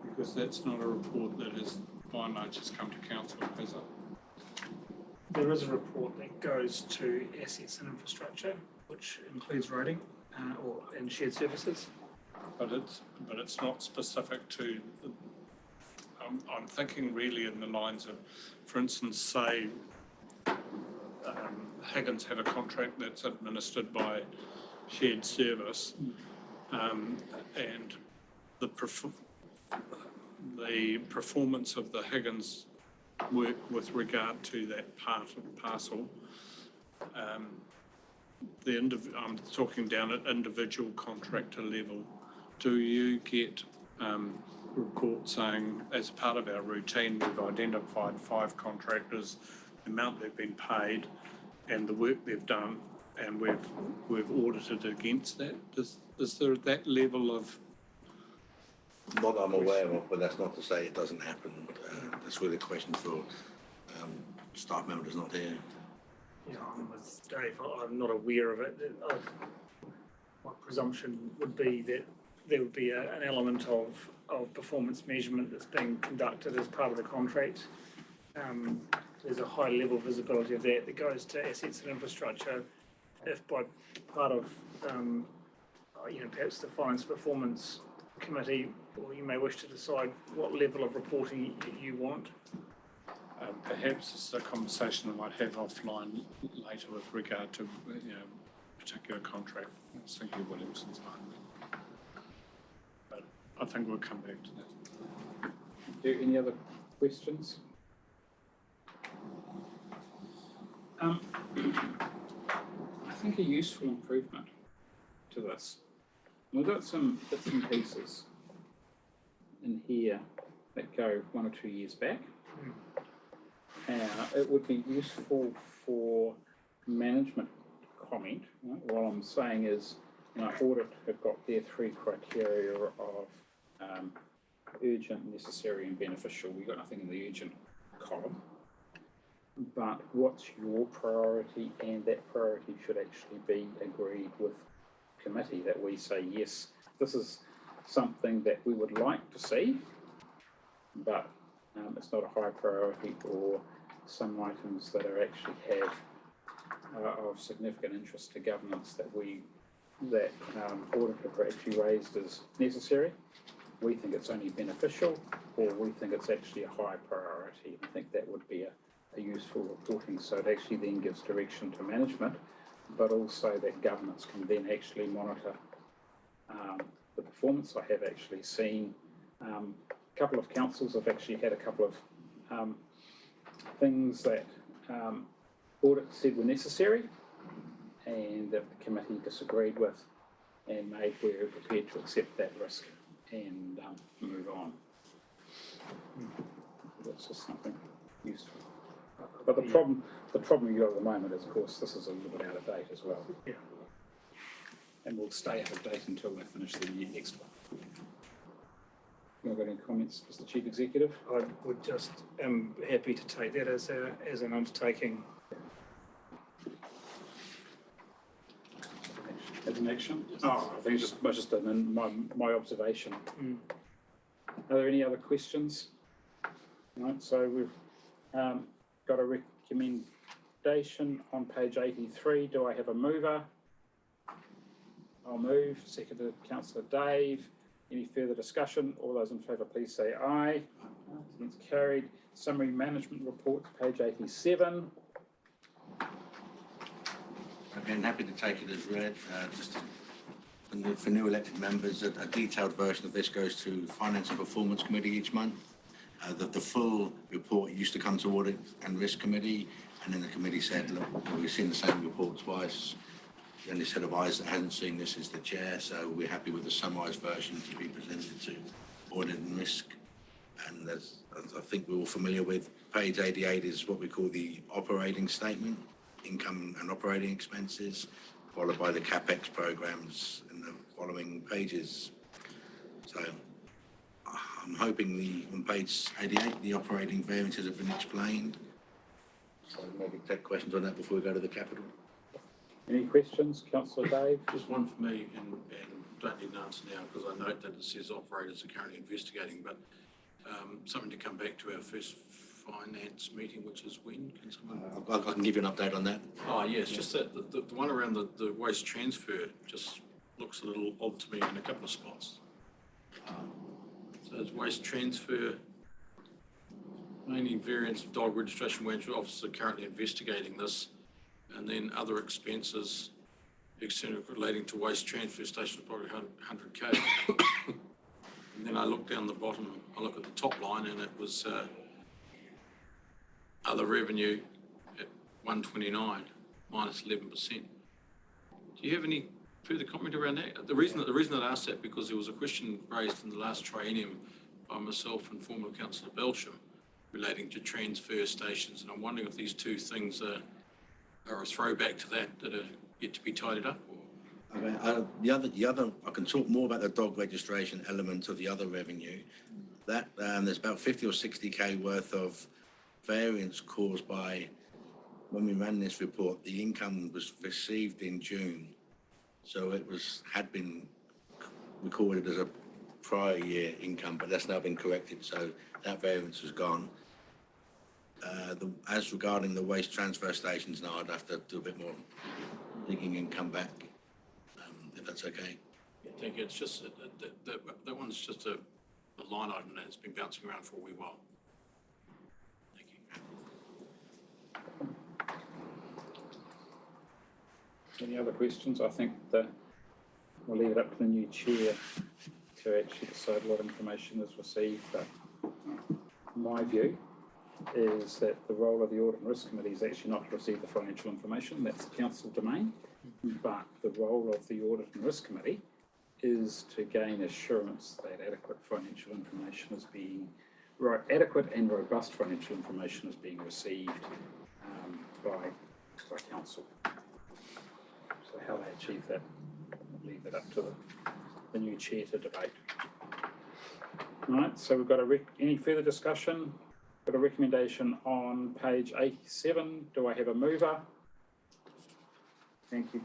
Speaker 1: Because that's not a report that has by and large has come to council, has it?
Speaker 8: There is a report that goes to assets and infrastructure, which includes roading and shared services.
Speaker 1: But it's not specific to. I'm thinking really in the lines of, for instance, say Higgins have a contract that's administered by shared service, and the performance of the Higgins work with regard to that part and parcel. I'm talking down at individual contractor level. Do you get reports saying, as part of our routine, we've identified 5 contractors, the amount they've been paid, and the work they've done, and we've audited against that? Is there that level of
Speaker 4: Not that I'm aware of, but that's not to say it doesn't happen. That's really a question for staff members not here.
Speaker 8: Yeah, I'm with Dave. I'm not aware of it. My presumption would be that there would be an element of performance measurement that's being conducted as part of the contract. There's a high level visibility of that goes to assets and infrastructure. If by part of, perhaps the Finance Performance Committee, or you may wish to decide what level of reporting you want.
Speaker 1: Perhaps it's a conversation I might have offline later with regard to, particular contract. I was thinking of Williamson's line. But I think we'll come back to that.
Speaker 2: Any other questions? I think a useful improvement to this. We've got some bits and pieces in here that go 1 or 2 years back. It would be useful for management comment. Right? What I'm saying is, Audit have got their 3 criteria of urgent, necessary, and beneficial. We've got nothing in the urgent column. But what's your priority? And that priority should actually be agreed with committee, that we say, yes, this is something that we would like to see, but it's not a high priority, or some items that are actually have of significant interest to governance that Audit have actually raised as necessary. We think it's only beneficial, or we think it's actually a high priority. I think that would be a useful reporting, so it actually then gives direction to management, but also that governance can then actually monitor the performance. I have actually seen a couple of councils have actually had a couple of things that Audit said were necessary and that the committee disagreed with, and made we're prepared to accept that risk and move on. That's just something useful. But the problem you got at the moment is, of course, this is a little bit out of date as well.
Speaker 8: Yeah.
Speaker 2: And will stay out of date until they finish the next one. You got any comments, Mr. Chief Executive?
Speaker 8: I would just am happy to take that as an undertaking.
Speaker 2: As an action? Oh, I think it's just my observation. Are there any other questions? Right, so we've got a recommendation on page 83. Do I have a mover? I'll move. Seconded, Councillor Dave. Any further discussion? All those in favour, please say aye. It's carried. Summary management report, page 87.
Speaker 4: Again, happy to take it as read. Just for new elected members, a detailed version of this goes to Finance and Performance Committee each month. The full report used to come to Audit and Risk Committee, and then the committee said, look, we've seen the same report twice. The only set of eyes that hasn't seen this is the chair, so we're happy with the summarised version to be presented to Audit and Risk. And as I think we're all familiar with, page 88 is what we call the operating statement, income and operating expenses, followed by the CapEx programs in the following pages. So I'm hoping on page 88, the operating variances have been explained. So maybe take questions on that before we go to the capital.
Speaker 2: Any questions, Councillor Dave?
Speaker 5: Just one for me, and don't need an answer now because I note that it says operators are currently investigating, but something to come back to our first finance meeting, which is when? Can someone?
Speaker 4: I can give you an update on that.
Speaker 5: Oh, yes, just that the one around the waste transfer just looks a little odd to me in a couple of spots. So it's waste transfer, mainly variance of dog registration management officer currently investigating this, and then other expenses external relating to waste transfer station, probably 100K. And then I look down the bottom, I look at the top line, and it was other revenue at 129 minus 11%. Do you have any further comment around that? The reason I asked that because there was a question raised in the last triennium by myself and former Councillor Belsham relating to transfer stations, and I'm wondering if these two things are a throwback to that are yet to be tidied up?
Speaker 4: Okay, the other, I can talk more about the dog registration element of the other revenue. That, there's about 50 or 60K worth of variance caused by, when we ran this report, the income was received in June. So it had been recorded as a prior year income, but that's now been corrected. So that variance is gone. As regarding the waste transfer stations, now I'd have to do a bit more digging and come back, if that's okay.
Speaker 5: I think it's just, that one's just a line item that's been bouncing around for a wee while. Thank you.
Speaker 2: Any other questions? I think we'll leave it up to the new chair to actually decide what information is received, but my view is that the role of the Audit and Risk Committee is actually not to receive the financial information, that's the council domain, but the role of the Audit and Risk Committee is to gain assurance that adequate and robust financial information is being received by council. So how they achieve that, I'll leave it up to the new chair to debate. All right, so we've got any further discussion? Got a recommendation on page 87. Do I have a mover? Thank you,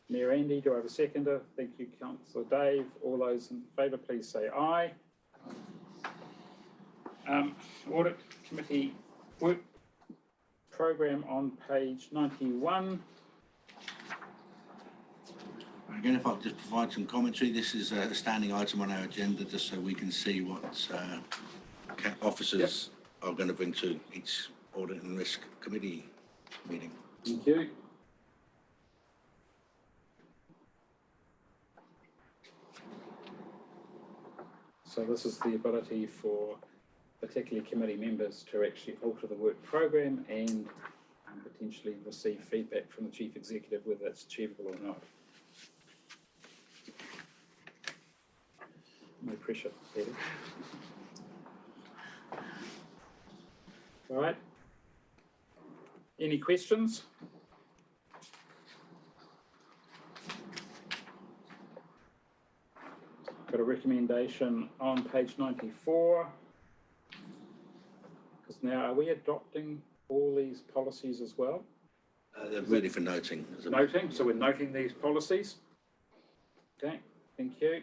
Speaker 2: Mayor Andy. Do I have a seconder? Thank you, Councillor Dave. All those in favour, please say aye. Audit Committee work program on page 91.
Speaker 4: Again, if I just provide some commentary, this is a standing item on our agenda just so we can see what officers are going to bring to each Audit and Risk Committee meeting.
Speaker 2: Thank you. So this is the ability for particularly committee members to actually alter the work program and potentially receive feedback from the Chief Executive whether it's achievable or not. No pressure, Peter. All right. Any questions? Got a recommendation on page 94. Because now, are we adopting all these policies as well?
Speaker 4: They're ready for noting.
Speaker 2: Noting, so we're noting these policies. Okay, thank you.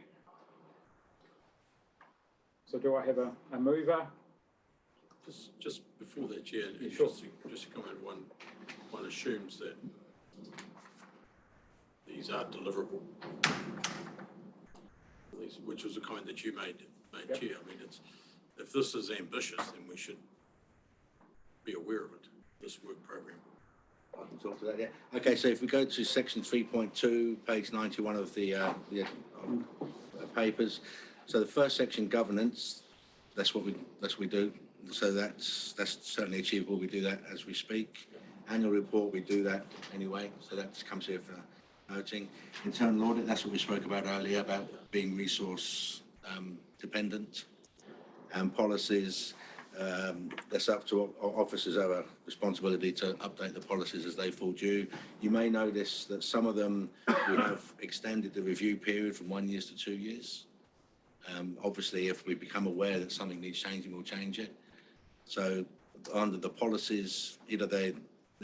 Speaker 2: So do I have a mover?
Speaker 5: Just before that, Chair,
Speaker 2: Sure.
Speaker 5: just a comment, one assumes that these are deliverable. Which was a comment that you made,
Speaker 2: Yep.
Speaker 5: Chair. I mean, if this is ambitious, then we should be aware of it, this work program.
Speaker 4: I can talk to that, yeah. Okay, so if we go to section 3.2, page 91 of the papers. So the first section, governance, that's what we do. So that's certainly achievable. We do that as we speak. Annual report, we do that anyway. So that comes here for noting. Internal audit, that's what we spoke about earlier, about being resource dependent. And policies, that's up to officers have a responsibility to update the policies as they fall due. You may notice that some of them, we have extended the review period from 1 year to 2 years. Obviously, if we become aware that something needs changing, we'll change it. So under the policies, either they're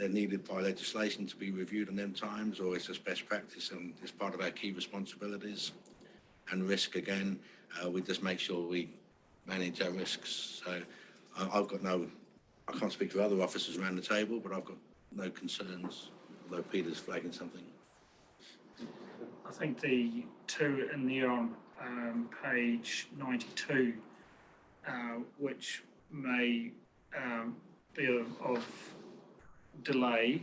Speaker 4: needed by legislation to be reviewed on them times, or it's just best practice and it's part of our key responsibilities. And risk, again, we just make sure we manage our risks. So I can't speak to other officers around the table, but I've got no concerns, although Peter's flagging something.
Speaker 8: I think the two in there on page 92, which may be of delay.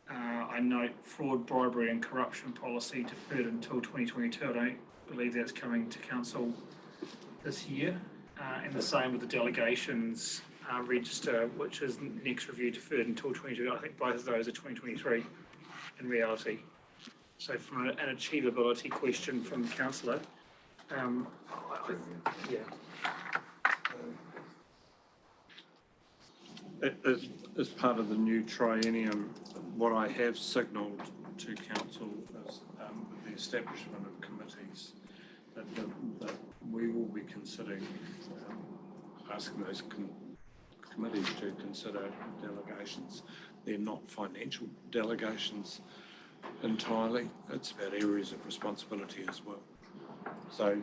Speaker 8: I note fraud, bribery and corruption policy deferred until 2022. I don't believe that's coming to council this year. And the same with the delegations register, which is next review deferred until 2022. I think both of those are 2023 in reality. So from an achievability question from the councillor, yeah.
Speaker 1: As part of the new triennium, what I have signalled to council is that establishment of committees, that we will be considering asking those committees to consider delegations. They're not financial delegations entirely. It's about areas of responsibility as well. So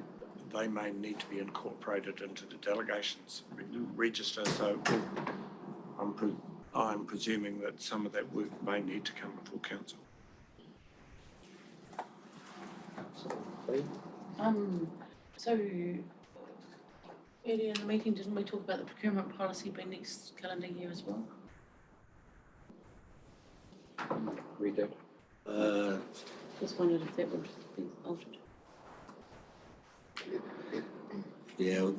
Speaker 1: they may need to be incorporated into the delegations register. So I'm presuming that some of that work may need to come before council.
Speaker 6: So earlier in the meeting, didn't we talk about the procurement policy being next calendar year as well?
Speaker 2: We did.
Speaker 6: Just wondered if that would be altered.
Speaker 4: Yeah,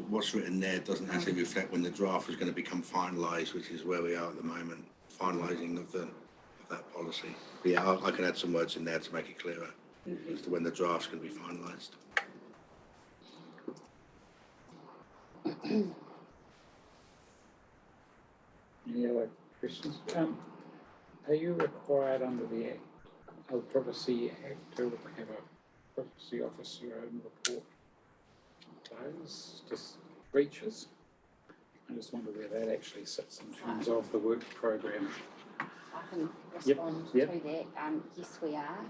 Speaker 4: what's written there doesn't actually reflect when the draft is going to become finalised, which is where we are at the moment, finalising of that policy. But yeah, I can add some words in there to make it clearer as to when the draft's going to be finalised.
Speaker 2: Any other questions? Are you required under the Privacy Act to have a privacy officer own report those just breaches? I just wonder where that actually sits in terms of the work program.
Speaker 7: I can respond
Speaker 2: Yep.
Speaker 7: to that. Yes, we are.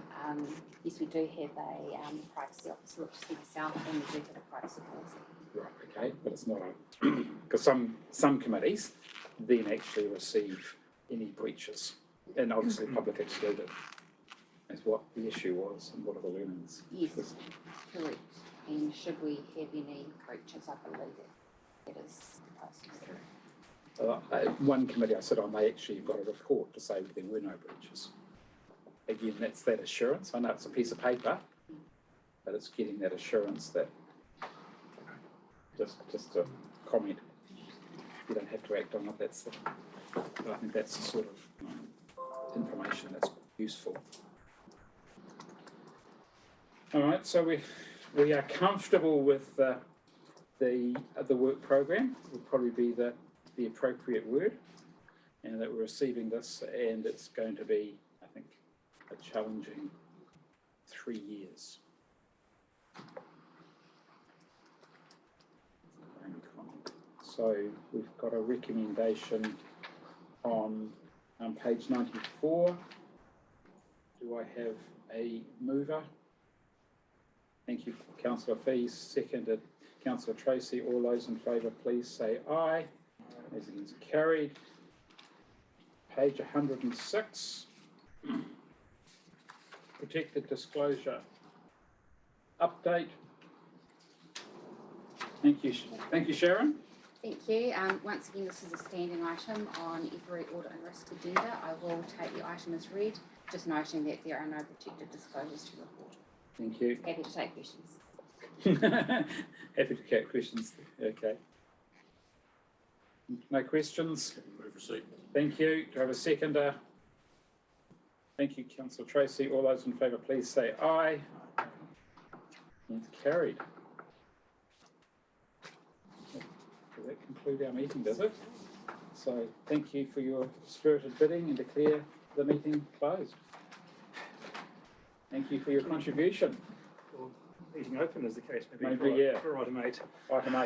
Speaker 7: Yes, we do have a privacy officer, which is myself, and we do have a privacy policy.
Speaker 2: Right, okay, but it's not a, because some committees then actually receive any breaches, and obviously public excluded is what the issue was and what are the learnings.
Speaker 7: Yes, correct. And should we have any breaches, I believe that is the process.
Speaker 2: One committee I sit on, they actually got a report to say there were no breaches. Again, that's that assurance. I know it's a piece of paper, but it's getting that assurance that just a comment. You don't have to act on it. But I think that's the sort of information that's useful. All right, so we are comfortable with the work program. Would probably be the appropriate word, and that we're receiving this, and it's going to be, I think, a challenging 3 years. So we've got a recommendation on page 94. Do I have a mover? Thank you, Councillor Fees. Seconded, Councillor Tracy. All those in favour, please say aye. As it is carried. Page 106. Protected disclosure update. Thank you, Sharon.
Speaker 7: Thank you. Once again, this is a standing item on every audit and risk agenda. I will take the item as read, just noting that there are no protected disclosures to report.
Speaker 2: Thank you.
Speaker 7: Happy to take questions.
Speaker 2: Happy to take questions. Okay. No questions?
Speaker 5: Move receipt.
Speaker 2: Thank you. Do I have a seconder? Thank you, Councillor Tracy. All those in favour, please say aye. It's carried. Does that conclude our meeting, does it? So thank you for your spirited bidding and declare the meeting closed. Thank you for your contribution.
Speaker 8: Meeting open, as the case may be.
Speaker 2: Maybe, yeah.
Speaker 8: For item 8.
Speaker 2: Item 8.